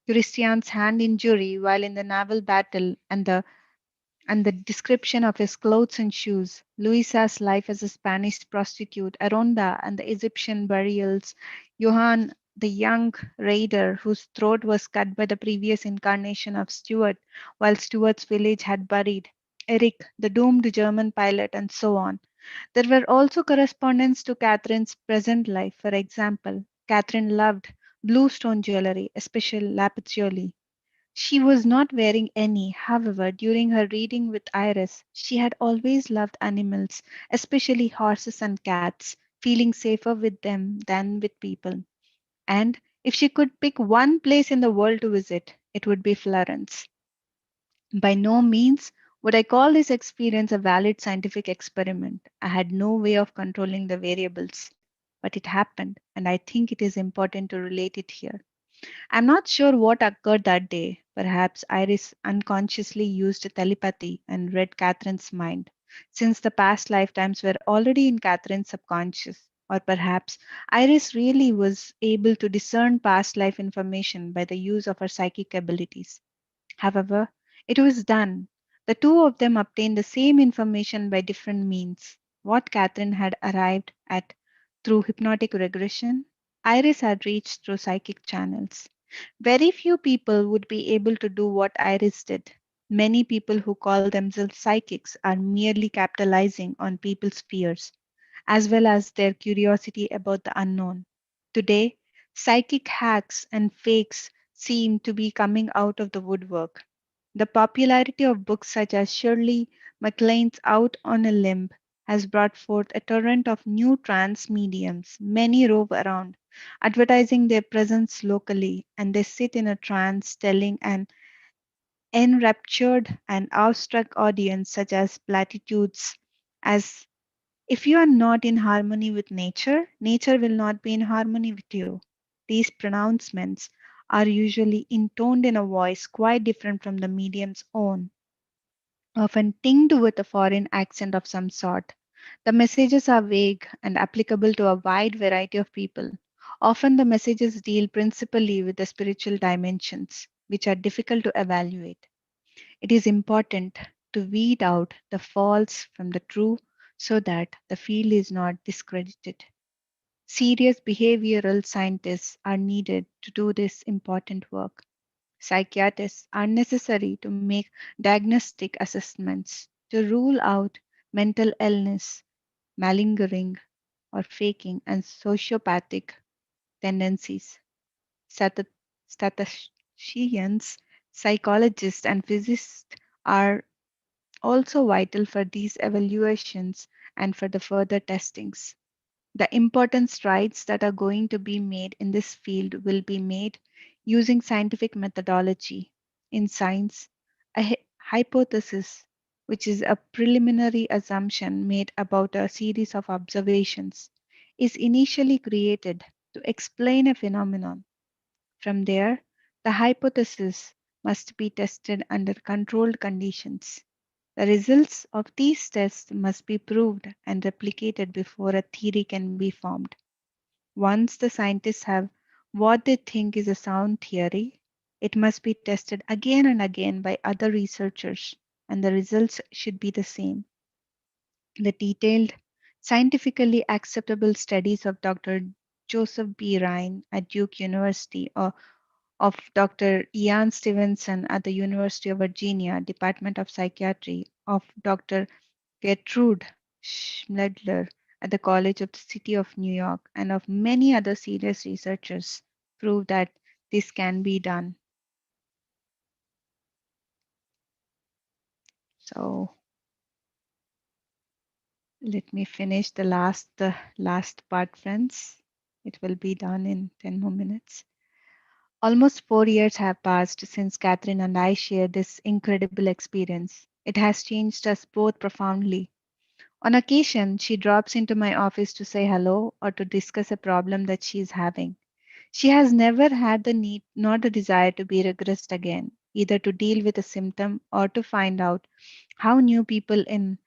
Christian's hand injury while in the naval battle and the description of his clothes and shoes, Luisa's life as a Spanish prostitute, Aronda and the Egyptian burials, Johann the young raider whose throat was cut by the previous incarnation of Stuart while Stuart's village had buried, Eric, the doomed German pilot, and so on. There were also correspondence to Catherine's present life. For example, Catherine loved blue stone jewelry, especially lapizzioli. She was not wearing any, however, during her reading with Iris. She had always loved animals, especially horses and cats, feeling safer with them than with people. And if she could pick one place in the world to visit, it would be Florence. By no means would I call this experience a valid scientific experiment. I had no way of controlling the variables, but it happened, and I think it is important to relate it here. I'm not sure what occurred that day. Perhaps Iris unconsciously used telepathy and read Catherine's mind, since the past lifetimes were already in Catherine's subconscious. Or perhaps Iris really was able to discern past life information by the use of her psychic abilities. However, it was done. The two of them obtained the same information by different means. What Catherine had arrived at through hypnotic regression, Iris had reached through psychic channels. Very few people would be able to do what Iris did. Many people who call themselves psychics are merely capitalizing on people's fears, as well as their curiosity about the unknown. Today, psychic hacks and fakes seem to be coming out of the woodwork. The popularity of books such as Shirley MacLaine's Out on a Limb has brought forth a torrent of new trance mediums. Many rove around, advertising their presence locally, and they sit in a trance telling an enraptured and awestruck audience such as platitudes as if you are not in harmony with nature, nature will not be in harmony with you. These pronouncements are usually intoned in a voice quite different from the medium's own, often tinged with a foreign accent of some sort. The messages are vague and applicable to a wide variety of people. Often the messages deal principally with the spiritual dimensions, which are difficult to evaluate. It is important to weed out the false from the true so that the field is not discredited. Serious behavioral scientists are needed to do this important work. Psychiatrists are necessary to make diagnostic assessments, to rule out mental illness, malingering, or faking, and sociopathic tendencies. Stat- Statisticians, psychologists, and physicists are also vital for these evaluations and for the further testings. The important strides that are going to be made in this field will be made using scientific methodology. In science, a hypothesis, which is a preliminary assumption made about a series of observations, is initially created to explain a phenomenon. From there, the hypothesis must be tested under controlled conditions. The results of these tests must be proved and replicated before a theory can be formed. Once the scientists have what they think is a sound theory, it must be tested again and again by other researchers, and the results should be the same. The detailed, scientifically acceptable studies of Dr. Joseph B. Ryan at Duke University or of Dr. Ian Stevenson at the University of Virginia Department of Psychiatry, of Dr. Gertrude Schmedler at the College of the City of New York, and of many other serious researchers prove that this can be done. So let me finish the last part, friends. It will be done in 10 more minutes. Almost 4 years have passed since Catherine and I shared this incredible experience. It has changed us both profoundly. On occasion, she drops into my office to say hello or to discuss a problem that she is having. She has never had the need nor the desire to be regressed again, either to deal with a symptom or to find out how new people in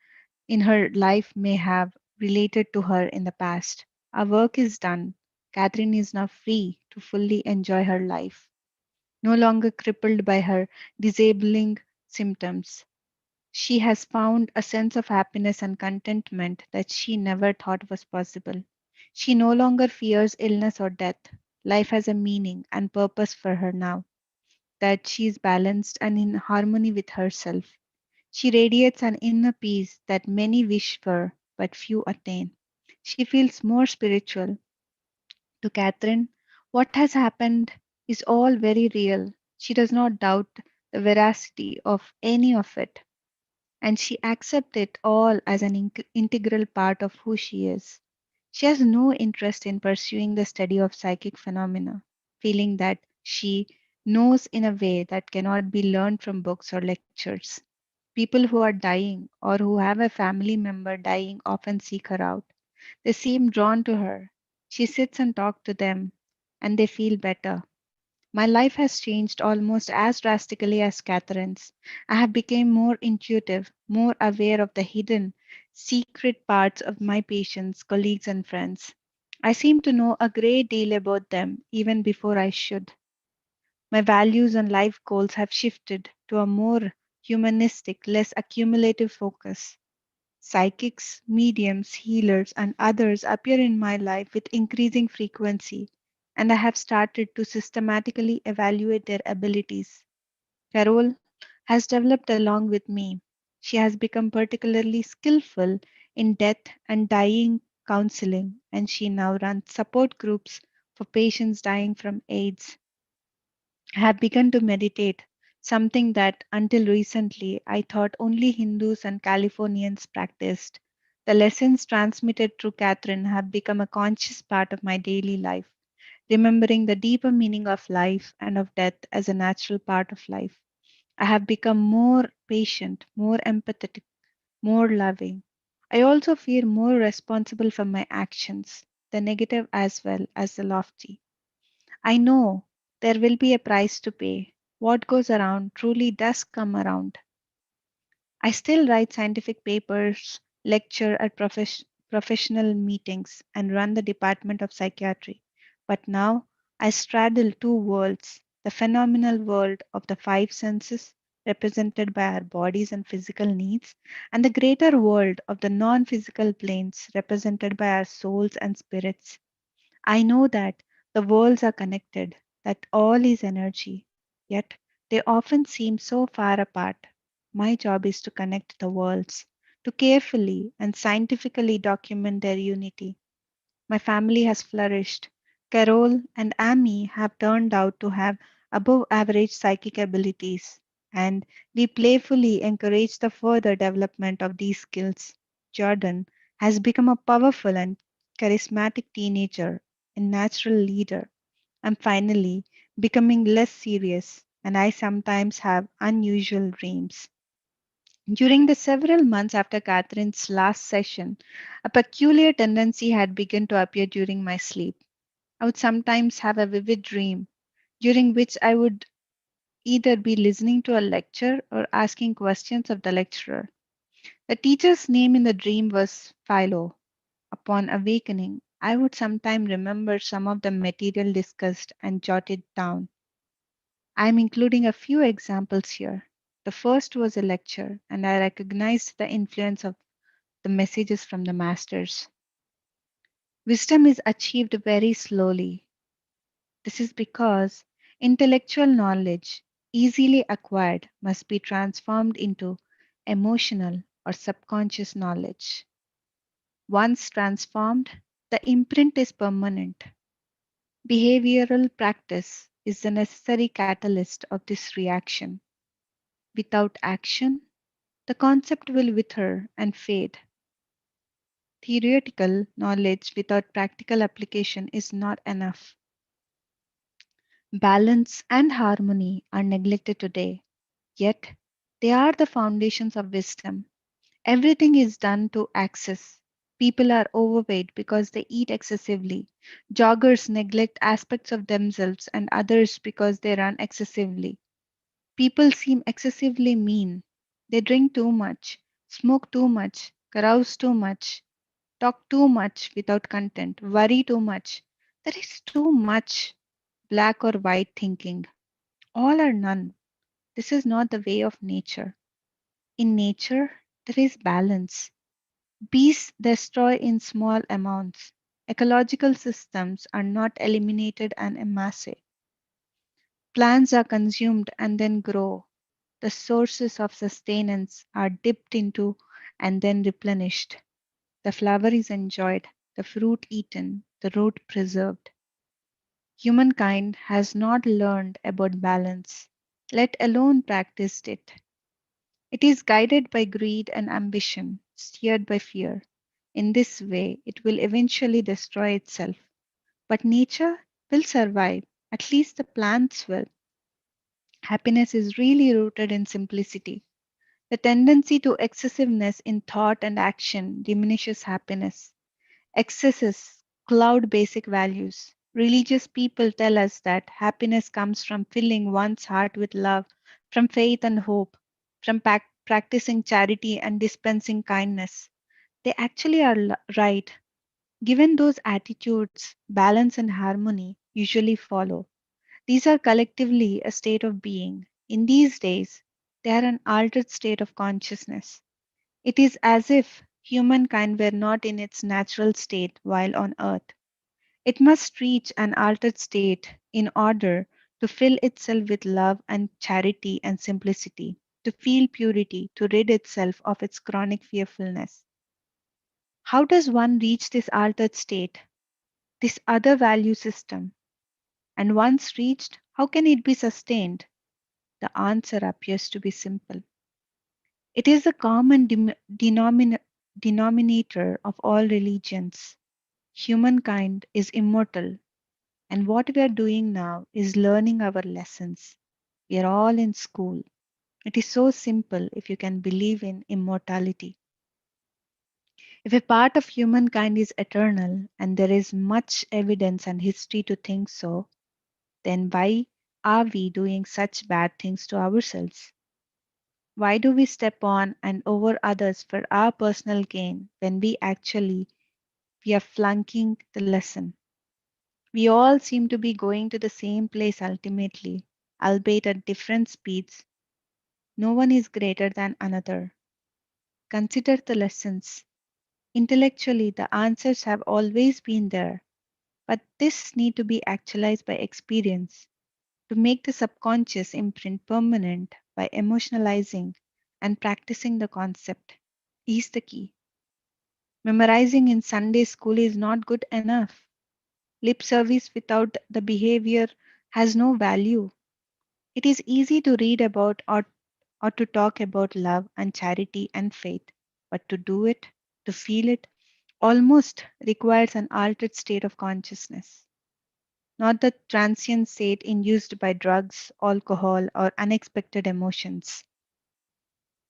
her life may have related to her in the past. Our work is done. Catherine is now free to fully enjoy her life, no longer crippled by her disabling symptoms. She has found a sense of happiness and contentment that she never thought was possible. She no longer fears illness or death. Life has a meaning and purpose for her now that she is balanced and in harmony with herself. She radiates an inner peace that many wish for but few attain. She feels more spiritual. To Catherine, what has happened is all very real. She does not doubt the veracity of any of it, and she accepts it all as an integral part of who she is. She has no interest in pursuing the study of psychic phenomena, feeling that she knows in a way that cannot be learned from books or lectures. People who are dying or who have a family member dying often seek her out. They seem drawn to her. She sits and talks to them, and they feel better. My life has changed almost as drastically as Catherine's. I have become more intuitive, more aware of the hidden, secret parts of my patients, colleagues, and friends. I seem to know a great deal about them even before I should. My values and life goals have shifted to a more humanistic, less accumulative focus. Psychics, mediums, healers, and others appear in my life with increasing frequency, and I have started to systematically evaluate their abilities. Carol has developed along with me. She has become particularly skillful in death and dying counseling, and she now runs support groups for patients dying from AIDS. I have begun to meditate, something that until recently I thought only Hindus and Californians practiced. The lessons transmitted through Catherine have become a conscious part of my daily life, remembering the deeper meaning of life and of death as a natural part of life. I have become more patient, more empathetic, more loving. I also feel more responsible for my actions, the negative as well as the lofty. I know there will be a price to pay. What goes around truly does come around. I still write scientific papers, lecture at professional meetings, and run the Department of Psychiatry. But now I straddle two worlds, the phenomenal world of the five senses, represented by our bodies and physical needs, and the greater world of the non physical planes, represented by our souls and spirits. I know that the worlds are connected, that all is energy, yet they often seem so far apart. My job is to connect the worlds, to carefully and scientifically document their unity. My family has flourished. Carol and Amy have turned out to have above average psychic abilities, and we playfully encourage the further development of these skills. Jordan has become a powerful and charismatic teenager, a natural leader. I'm finally becoming less serious, and I sometimes have unusual dreams. During the several months after Catherine's last session, a peculiar tendency had begun to appear during my sleep. I would sometimes have a vivid dream during which I would either be listening to a lecture or asking questions of the lecturer. The teacher's name in the dream was Philo. Upon awakening, I would sometimes remember some of the material discussed and jot it down. I am including a few examples here. The first was a lecture, and I recognized the influence of the messages from the masters. Wisdom is achieved very slowly. This is because intellectual knowledge, easily acquired, must be transformed into emotional or subconscious knowledge. Once transformed, the imprint is permanent. Behavioral practice is the necessary catalyst of this reaction. Without action, the concept will wither and fade. Theoretical knowledge without practical application is not enough. Balance and harmony are neglected today, yet they are the foundations of wisdom. Everything is done to excess. People are overweight because they eat excessively. Joggers neglect aspects of themselves and others because they run excessively. People seem excessively mean. They drink too much, smoke too much, carouse too much, talk too much without content, worry too much. There is too much black or white thinking. All or none. This is not the way of nature. In nature, there is balance. Beasts destroy in small amounts. Ecological systems are not eliminated and amasse. Plants are consumed and then grow. The sources of sustenance are dipped into and then replenished. The flower is enjoyed, the fruit eaten, the root preserved. Humankind has not learned about balance, let alone practiced it. It is guided by greed and ambition, steered by fear. In this way, it will eventually destroy itself. But nature will survive, at least the plants will. Happiness is really rooted in simplicity. The tendency to excessiveness in thought and action diminishes happiness. Excesses cloud basic values. Religious people tell us that happiness comes from filling one's heart with love, from faith and hope, from practicing charity and dispensing kindness. They actually are right. Given those attitudes, balance and harmony usually follow. These are collectively a state of being. In these days, they are an altered state of consciousness. It is as if humankind were not in its natural state while on earth. It must reach an altered state in order to fill itself with love and charity and simplicity, to feel purity, to rid itself of its chronic fearfulness. How does one reach this altered state, this other value system? And once reached, how can it be sustained? the answer appears to be simple. It is the common denominator of all religions. Humankind is immortal, and what we are doing now is learning our lessons. We are all in school. It is so simple if you can believe in immortality. If a part of humankind is eternal, and there is much evidence and history to think so, then why are we doing such bad things to ourselves? Why do we step on and over others for our personal gain when we are flunking the lesson? We all seem to be going to the same place ultimately, albeit at different speeds. No one is greater than another. Consider the lessons. Intellectually, the answers have always been there, but this need to be actualized by experience. To make the subconscious imprint permanent by emotionalizing and practicing the concept is the key. Memorizing in Sunday school is not good enough. Lip service without the behavior has no value. It is easy to read about or to talk about love and charity and faith, but to do it, to feel it, almost requires an altered state of consciousness, not the transient state induced by drugs, alcohol, or unexpected emotions.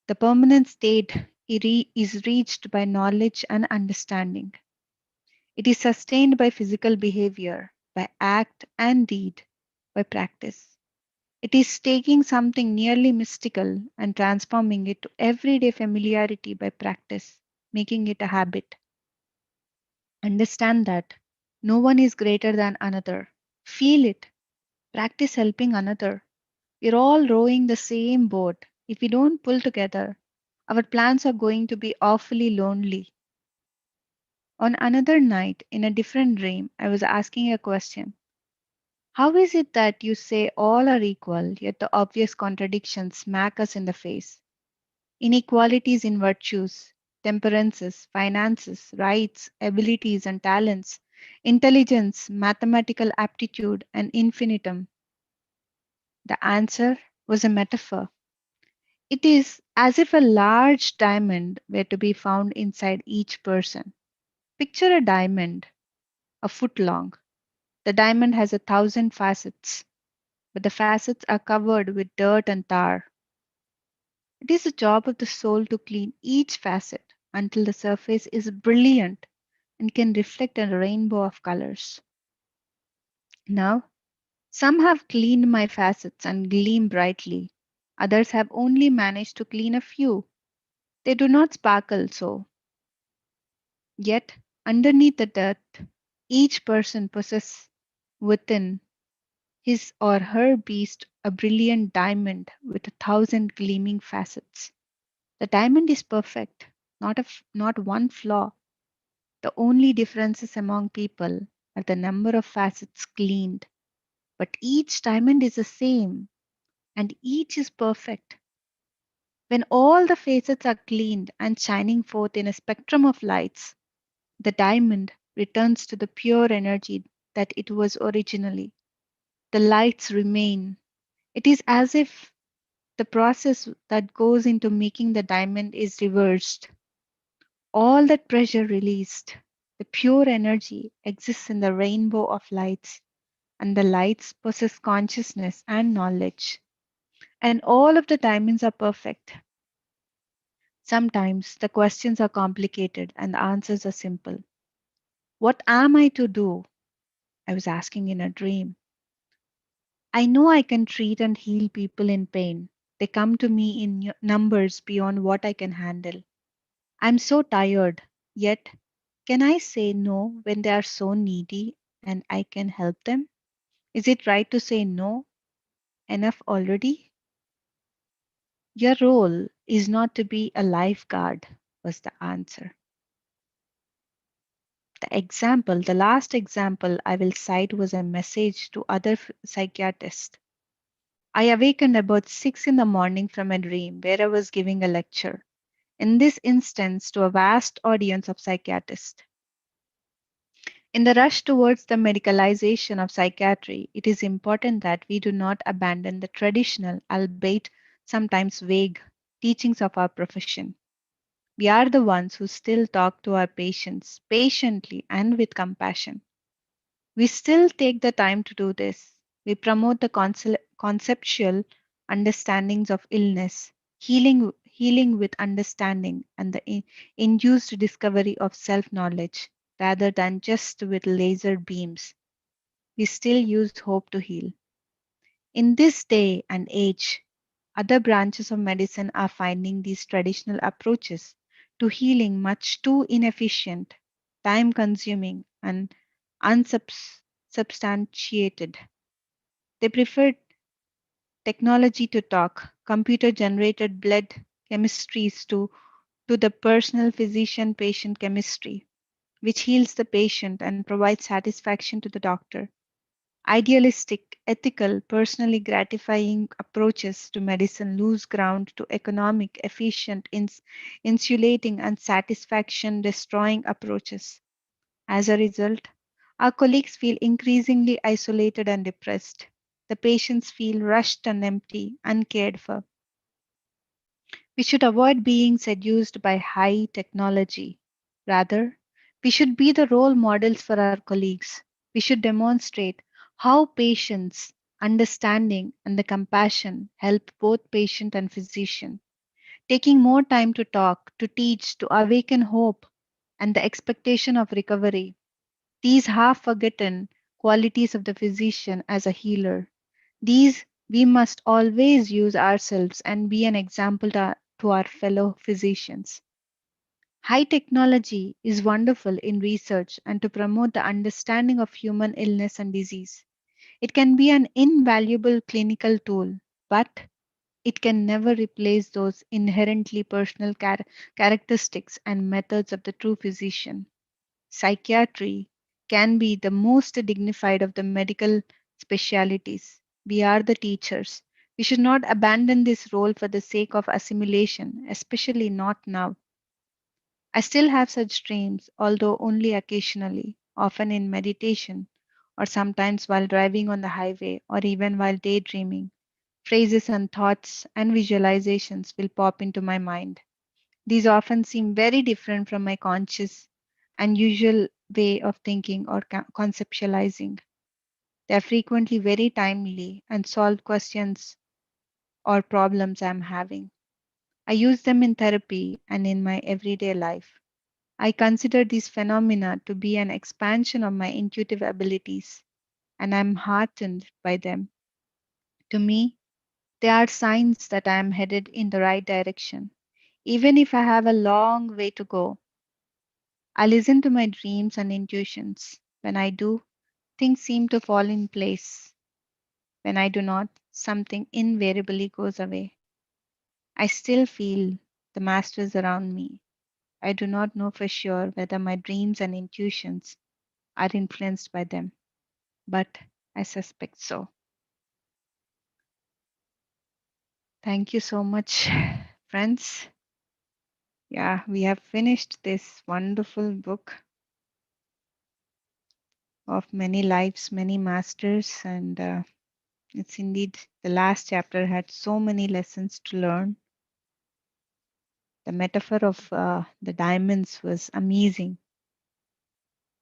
The permanent state is reached by knowledge and understanding. It is sustained by physical behavior, by act and deed, by practice. It is taking something nearly mystical and transforming it to everyday familiarity by practice, making it a habit. Understand that no one is greater than another. Feel it. Practice helping another. We're all rowing the same boat. If we don't pull together, our plans are going to be awfully lonely. On another night, in a different dream, I was asking a question. How is it that you say all are equal, yet the obvious contradictions smack us in the face? Inequalities in virtues, temperances, finances, rights, abilities, and talents, intelligence, mathematical aptitude, and infinitum. The answer was a metaphor. It is as if a large diamond were to be found inside each person. Picture a diamond, a foot long. The diamond has 1,000 facets, but the facets are covered with dirt and tar. It is the job of the soul to clean each facet until the surface is brilliant and can reflect a rainbow of colors. Now, some have cleaned my facets and gleam brightly. Others have only managed to clean a few. They do not sparkle so. Yet, underneath the dirt, each person possesses within his or her beast a brilliant diamond with 1,000 gleaming facets. The diamond is perfect, not one flaw. The only differences among people are the number of facets cleaned, but each diamond is the same and each is perfect. When all the facets are cleaned and shining forth in a spectrum of lights, the diamond returns to the pure energy that it was originally. The lights remain. It is as if the process that goes into making the diamond is reversed. All that pressure released, the pure energy exists in the rainbow of lights, and the lights possess consciousness and knowledge. And all of the diamonds are perfect. Sometimes the questions are complicated and the answers are simple. What am I to do? I was asking in a dream. I know I can treat and heal people in pain. They come to me in numbers beyond what I can handle. I'm so tired, yet can I say no when they are so needy and I can help them? Is it right to say no? Enough already? Your role is not to be a lifeguard, was the answer. The last example I will cite was a message to other psychiatrists. I awakened about 6 in the morning from a dream where I was giving a lecture, in this instance to a vast audience of psychiatrists. In the rush towards the medicalization of psychiatry, it is important that we do not abandon the traditional, albeit sometimes vague, teachings of our profession. We are the ones who still talk to our patients patiently and with compassion. We still take the time to do this. We promote the conceptual understandings of illness, healing with understanding, and the induced discovery of self knowledge rather than just with laser beams. We still use hope to heal. In this day and age, other branches of medicine are finding these traditional approaches to healing much too inefficient, time consuming, and unsubstantiated. They prefer technology to talk, computer generated blood chemistries to the personal physician patient chemistry, which heals the patient and provides satisfaction to the doctor. Idealistic, ethical, personally gratifying approaches to medicine lose ground to economic, efficient, insulating, and satisfaction destroying approaches. As a result, our colleagues feel increasingly isolated and depressed. The patients feel rushed and empty, uncared for. We should avoid being seduced by high technology. Rather, we should be the role models for our colleagues. We should demonstrate how patience, understanding, and the compassion help both patient and physician. Taking more time to talk, to teach, to awaken hope, and the expectation of recovery. These half forgotten qualities of the physician as a healer. These we must always use ourselves and be an example to our fellow physicians. High technology is wonderful in research and to promote the understanding of human illness and disease. It can be an invaluable clinical tool, but it can never replace those inherently personal characteristics and methods of the true physician. Psychiatry can be the most dignified of the medical specialties. We are the teachers. We should not abandon this role for the sake of assimilation, especially not now. I still have such dreams, although only occasionally, often in meditation, or sometimes while driving on the highway, or even while daydreaming. Phrases and thoughts and visualizations will pop into my mind. These often seem very different from my conscious and usual way of thinking or conceptualizing. They are frequently very timely and solve questions or problems I'm having. I use them in therapy and in my everyday life. I consider these phenomena to be an expansion of my intuitive abilities, and I'm heartened by them. To me, they are signs that I am headed in the right direction. Even if I have a long way to go, I listen to my dreams and intuitions. When I do, things seem to fall in place. When I do not, something invariably goes away. I still feel the masters around me. I do not know for sure whether my dreams and intuitions are influenced by them, but I suspect so. Thank you so much, friends. Yeah, we have finished this wonderful book of many lives, many masters, and it's indeed the last chapter had so many lessons to learn. The metaphor of the diamonds was amazing.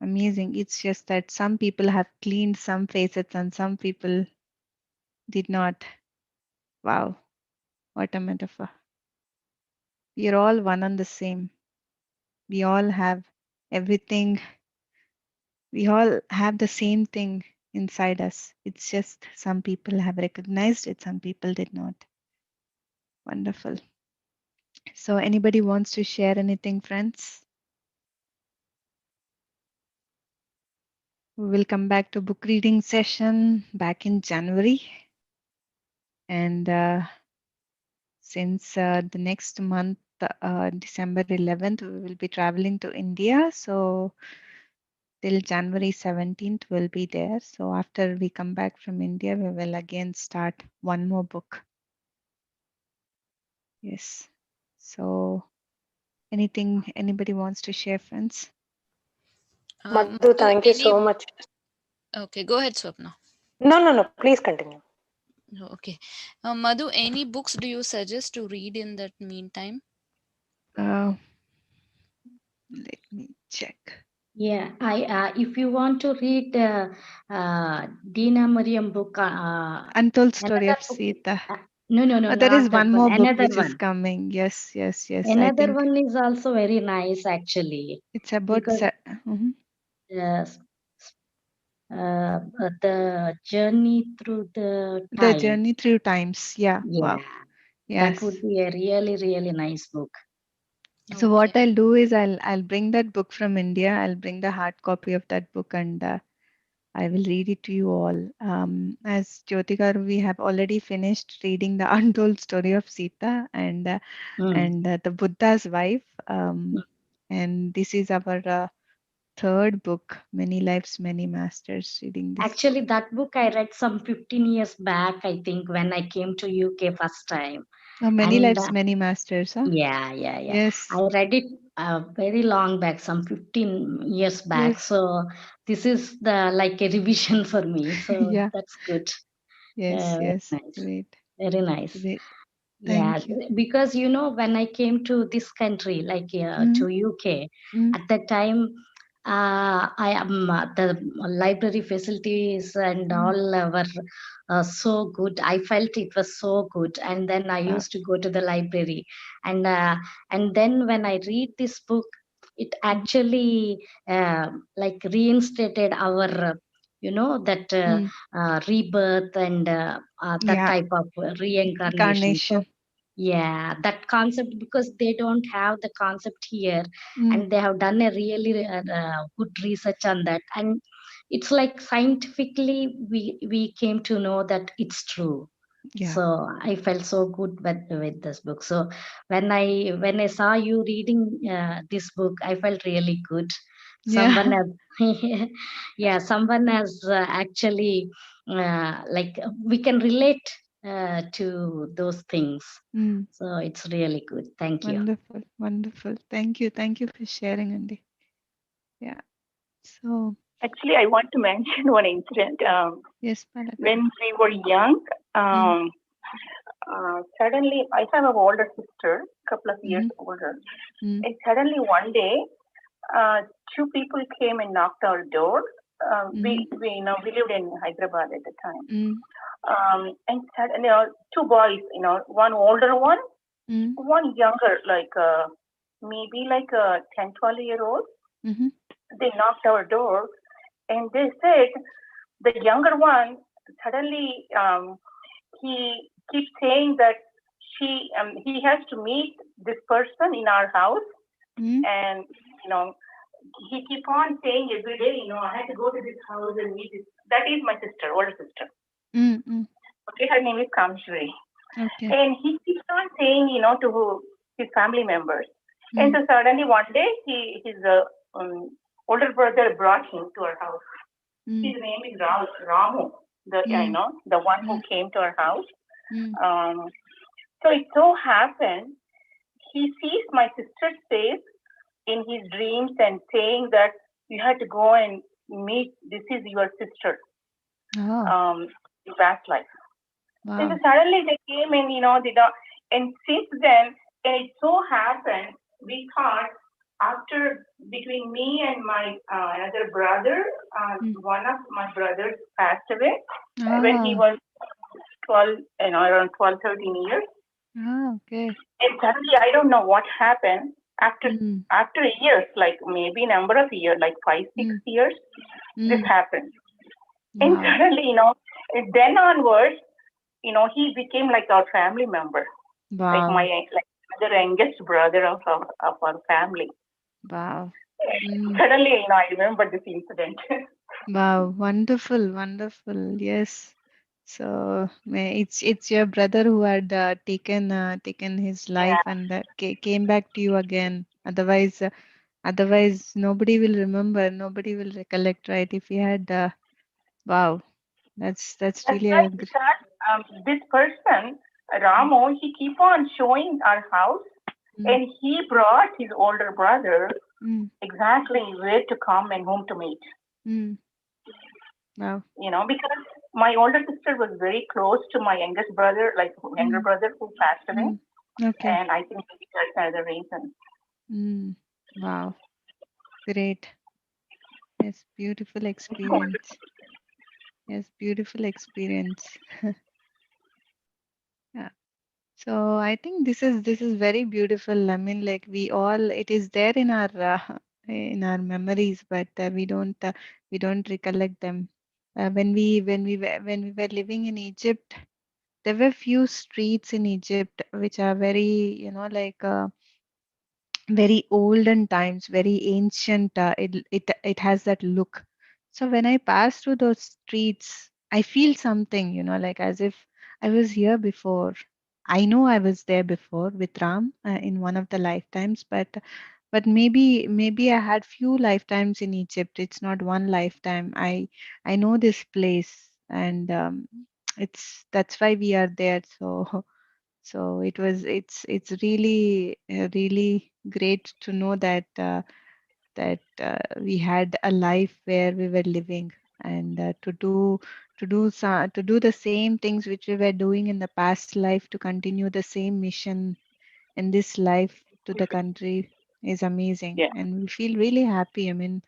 Amazing. It's just that some people have cleaned some facets and some people did not. Wow, what a metaphor. We are all one and the same. We all have everything. We all have the same thing inside us. It's just some people have recognized it, some people did not. Wonderful. So, anybody wants to share anything, friends? We will come back to book reading session back in January. And since the next month, December 11th, we will be traveling to India. So till January 17th, we'll be there. So after we come back from India, we will again start one more book. Yes. So anything anybody wants to share, friends? Madhu, thank you so much. Okay, go ahead, Swapna. No. Please continue. Okay. Madhu, any books do you suggest to read in that meantime? Let me check. Yeah, if you want to read Dina Mariam book, Untold Story another of book. Sita. No, There is not that one one. more book Another which is one. coming. Yes. I Another think one is also very nice, actually, it's about because yes, the journey through the the time. journey through times. Yeah. Yeah, Wow. that Yes. would be a really, really nice book. So what I'll do is I'll bring that book from India. I'll bring the hard copy of that book and I will read it to you all. As Jyotikar, we have already finished reading the Untold Story of Sita and the Buddha's wife. And this is our third book, Many Lives, Many Masters. Reading this. Actually, that book I read some 15 years back, I think, when I came to UK first time. Many And, Lives, Many Masters. Huh? Yeah. Yes. I read it very long back, some 15 years back. Yes. So this is like a revision for me. So Yeah. that's good. Yes. Very nice. Great. Very nice. Great. Yeah, Thank you. because when I came to this country, like to UK, at that time, I am the library facilities and all were so good. I felt it was so good, and then I used to go to the library, and then when I read this book, it actually like reinstated our that rebirth and that Yeah. type of reincarnation. So Incarnation. yeah, that concept, because they don't have the concept here, and they have done a really good research on that, and it's like scientifically we came to know that it's true. Yeah. So I felt so good with this book. So when I saw you reading this book, I felt really good. Someone Yeah. has yeah, someone has actually like we can relate to those things. So it's really good. Thank you. Wonderful. Thank you for sharing, Andy. Yeah. So actually, I want to mention one incident. yes, Palaka. When we were young, suddenly I have an older sister, a couple of years older, and suddenly one day, two people came and knocked our door. We lived in Hyderabad at the time, and suddenly two boys, one older one, one younger, like maybe like a 10, 12-year-old. They knocked our door, and they said the younger one suddenly he keeps saying that he has to meet this person in our house, and he keep on saying every day, I had to go to this house and meet this. That is my sister, older sister. Okay, her name is Kamshri. Okay. And he keeps on saying, to his family members. And so suddenly one day, his older brother brought him to our house. His name is Ramu, the one who came to our house. So it so happened, he sees my sister's face in his dreams and saying that you had to go and meet, this is your sister, in past life. Wow. And so suddenly they came and, and since then, and it so happened, we thought after between me and my another brother, one of my brothers passed away when he was 12, around 12, 13 years. Okay. And suddenly, I don't know what happened after years, like maybe number of years, like 5, 6 years, this happened. And suddenly, and then onwards, he became like our family member, like my the youngest brother of our family. Wow. Suddenly, I remember this incident. Wow, wonderful. Yes. So it's your brother who had taken his life and came back to you again. Otherwise nobody will remember, nobody will recollect, right? If he had wow, that's really right, a because this person, Ramo, he keep on showing our house, and he brought his older brother exactly where to come and whom to meet. Wow. Because my older sister was very close to my youngest brother, like younger brother who passed away, Okay. and I think maybe that's another reason. Wow. Great. Yes, beautiful experience. Yes, beautiful experience. Yeah. So I think this is very beautiful. I mean, like we all, it is there in our memories, but we don't recollect them. When we were living in Egypt, there were few streets in Egypt which are very, like very olden times, very ancient. It has that look. So when I pass through those streets, I feel something, like as if I was here before. I know I was there before with Ram in one of the lifetimes, but maybe I had few lifetimes in Egypt. It's not one lifetime. I know this place, and that's why we are there. So it's really great to know that we had a life where we were living, and to do the same things which we were doing in the past life, to continue the same mission in this life to the country is amazing, Yeah. and we feel really happy. I mean,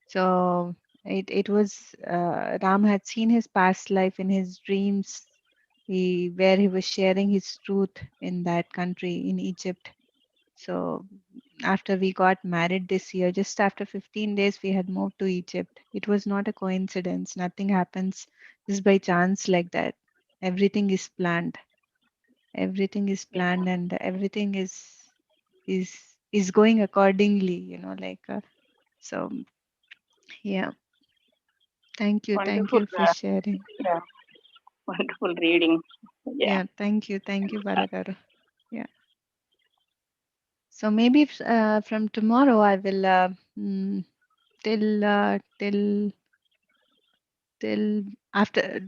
so it was Ram had seen his past life in his dreams, where he was sharing his truth in that country in Egypt. So after we got married this year, just after 15 days, we had moved to Egypt. It was not a coincidence. Nothing happens just by chance like that. Everything is planned. Everything is planned, and everything is going accordingly. Like so. Yeah. Thank you. Thank Wonderful. you for sharing. Yeah, wonderful reading. Yeah. Yeah. Thank you. Thank you, Balagaru. Yeah. So maybe from tomorrow I will till till after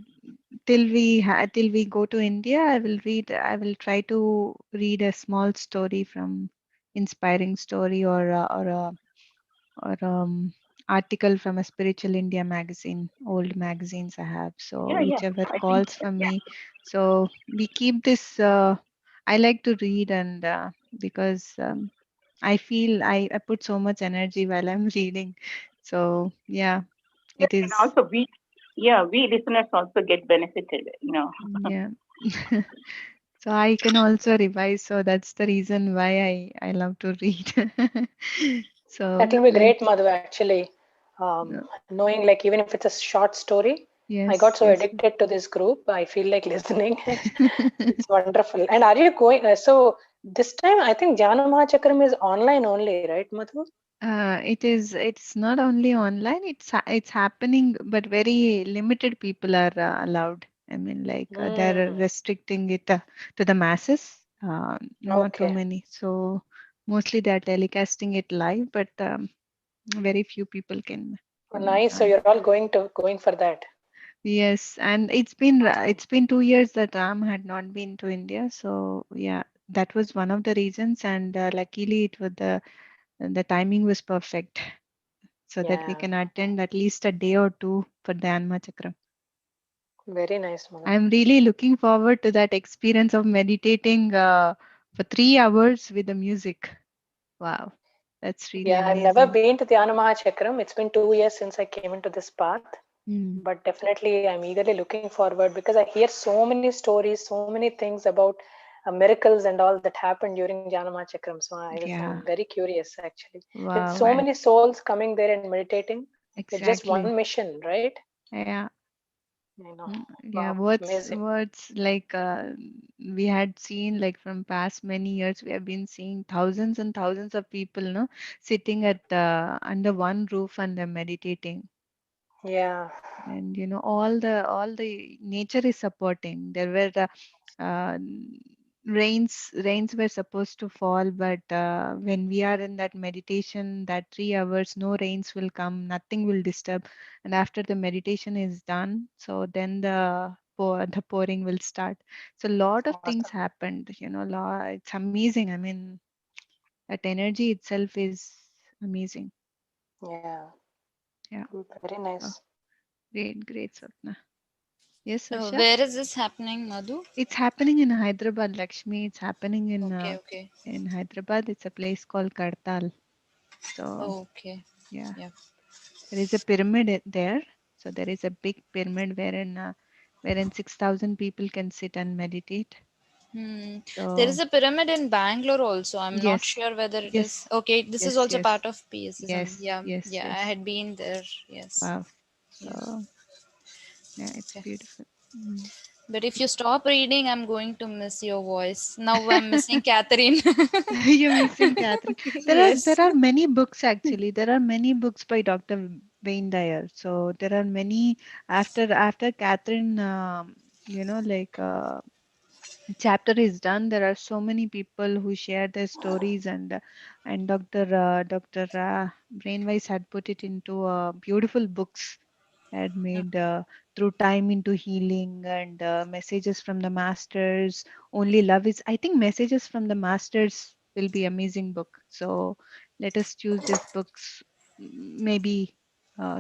till we go to India, I will try to read a small story from inspiring story, or article from a Spiritual India magazine, old magazines I have. So Yeah. whichever I think, calls for yeah. me. So we keep this. I like to read, and because I feel I put so much energy while I'm reading. So yeah, Yes, it and is. also we listeners also get benefited. Yeah. So I can also revise. So that's the reason why I love to read. That So will be great, let's. Madhu, actually. Knowing like even if it's a short story, I got Yes, so yes. addicted to this group. I feel like listening. It's wonderful. And are you going? So this time, I think Jnana Mahachakram is online only, right, Madhu? It's not only online, it's happening, but very limited people are allowed. I mean, like they're Mm, restricting it to the masses, not too okay. many. So mostly they're telecasting it live, but very few people can Nice. So join. you're all going for that. Yes, and Awesome. it's been 2 years that Ram had not been to India. So yeah, that was one of the reasons, and luckily the timing was perfect, so that we Yeah. can attend at least a day or two for the Anma Chakram. Very nice, Madhu. I'm really looking forward to that experience of meditating for 3 hours with the music. Wow, that's really Yeah, I've never amazing. been to Dhyana Mahachakram. It's been 2 years since I came into this path. Mm, But definitely, I'm eagerly looking forward because I hear so many stories, so many things about miracles and all that happened during Janama Chakram. So I'm yeah, very curious actually. With wow, so many souls coming there and meditating, with just one exactly. mission, right? Yeah. I know. Yeah, Wow, words amazing. words like we had seen, like from past many years, we have been seeing thousands and thousands of people, no, sitting at under one roof and they're meditating. Yeah, And all the nature is supporting. There were uh, rains were supposed to fall, but when we are in that meditation, that 3 hours, no rains will come, nothing will disturb. And after the meditation is done, so then the pouring will start. So a lot of awesome. things happened. It's amazing. I mean, that energy itself is amazing. Yeah. Yeah. Very Oh, nice. great, Swapna. Yes, Usha? Where is this happening, Madhu? It's happening in Hyderabad, Lakshmi. It's happening Okay, okay. in Hyderabad. It's a place called Kartal. So, Okay. yeah, Yeah. there is a pyramid there. So there is a big pyramid wherein 6,000 people can sit and meditate. There So is a pyramid in Bangalore also. I'm not yes, sure whether it is. yes, Okay, this is yes, also yes, part of PSSM. yes, Yeah, yes, yeah, I yes. had been there. Yes. Wow. Yeah. So yeah, it's Okay. beautiful. Mm. But if you stop reading, I'm going to miss your voice. Now I'm missing Catherine. You're missing Catherine. There Yes. are many books actually. There are many books by Dr. Wayne Dyer. So there are many after Catherine. Like chapter is done. There are so many people who share their stories, and Dr. Brainwise had put it into beautiful books, had made through time into healing, and messages from the masters. Only love is, I think, messages from the masters will be amazing book. So let us choose these books, maybe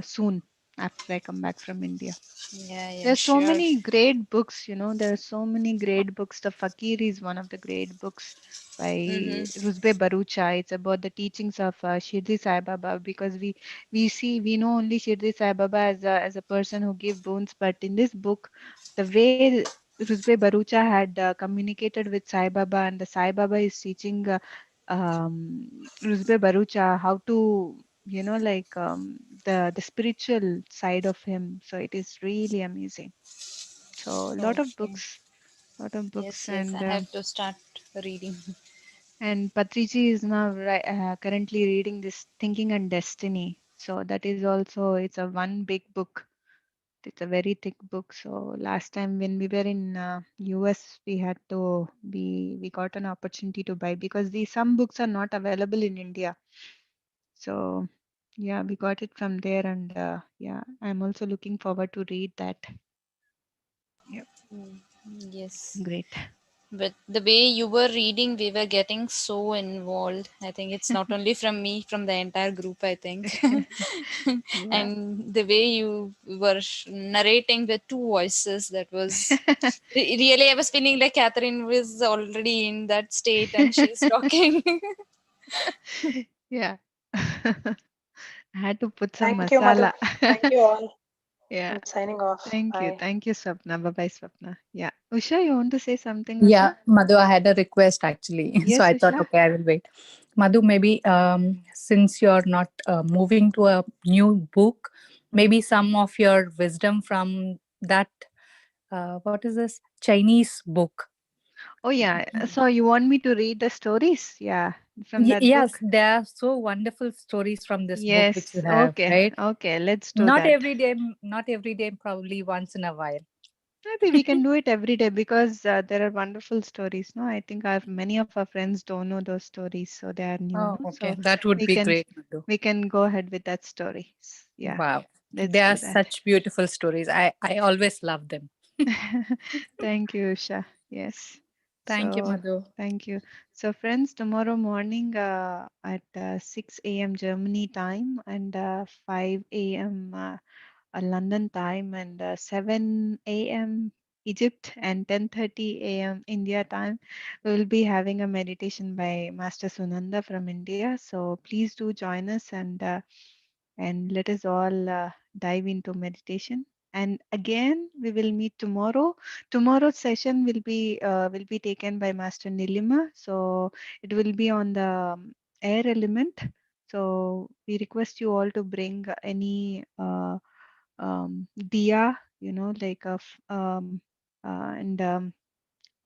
soon after I come back from India. Yeah, yeah, There's so sure. many great books, there are so many great books. The Fakir is one of the great books by Mm-hmm. Rusbe Barucha. It's about the teachings of Shirdi Sai Baba, because we know only Shirdi Sai Baba as a person who gave boons, but in this book, the way Rusbe Barucha had communicated with Sai Baba, and the Sai Baba is teaching Rusbe Barucha how to, the spiritual side of him. So it is really amazing. So a Okay. lot of books, Yes, yes, I have to start reading. and Patriji is now currently reading this Thinking and Destiny. So that is also, it's a one big book. It's a very thick book. So last time when we were in US, we got an opportunity to buy, because these some books are not available in India. So yeah, we got it from there, and yeah, I'm also looking forward to read that. Yep, Mm, yes. great. But the way you were reading, we were getting so involved. I think it's not only from me, from the entire group, I think. Yeah. And the way you were narrating with two voices, that was really, I was feeling like Catherine was already in that state and she's talking. Yeah. I had to put some Thank you, Madhu. masala. Thank you all. Yeah. I'm signing off. Thank you. Bye. Thank you, Swapna. Bye-bye, Swapna. Yeah. Usha, you want to say something, Yeah, Usha? Madhu, I had a request actually. So Yes, I thought, Usha. okay, I will wait. Madhu, maybe since you're not moving to a new book, maybe some of your wisdom from that, what is this? Chinese book. Oh, yeah. So you want me to read the stories? Yeah. From that Yes, book? there are so wonderful stories from this book which you Yes. have, Okay. right? Okay. Let's do Not that. every day, not every day, probably once in a while. Maybe we can do it every day, because there are wonderful stories. No, I think many of our friends don't know those stories, so they are new. Oh, No, okay. so That would we be can great, Madhu. we can go ahead with that story. Yeah, Wow. They let's are do that. such beautiful stories. I always love them. Thank you, Usha. Yes. Thank you, So Madhu. thank you. So friends, tomorrow morning at 6 a.m. Germany time, and 5 a.m. London time, and 7 a.m. Egypt, and 10:30 a.m. India time, we will be having a meditation by Master Sunanda from India. So please do join us, and let us all dive into meditation. And again, we will meet tomorrow. Tomorrow's session will be taken by Master Nilima. So it will be on the air element. So we request you all to bring any diya, like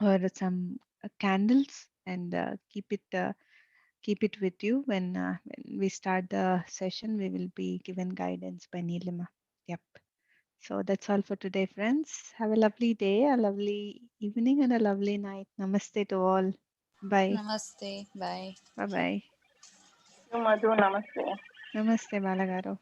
or some candles, and keep it with you when we start the session. We will be given guidance by Nilima. Yep. So that's all for today, friends. Have a lovely day, a lovely evening, and a lovely night. Namaste to all. Bye. Namaste. Bye. Bye bye. Madhu, namaste. Namaste, Balagaro.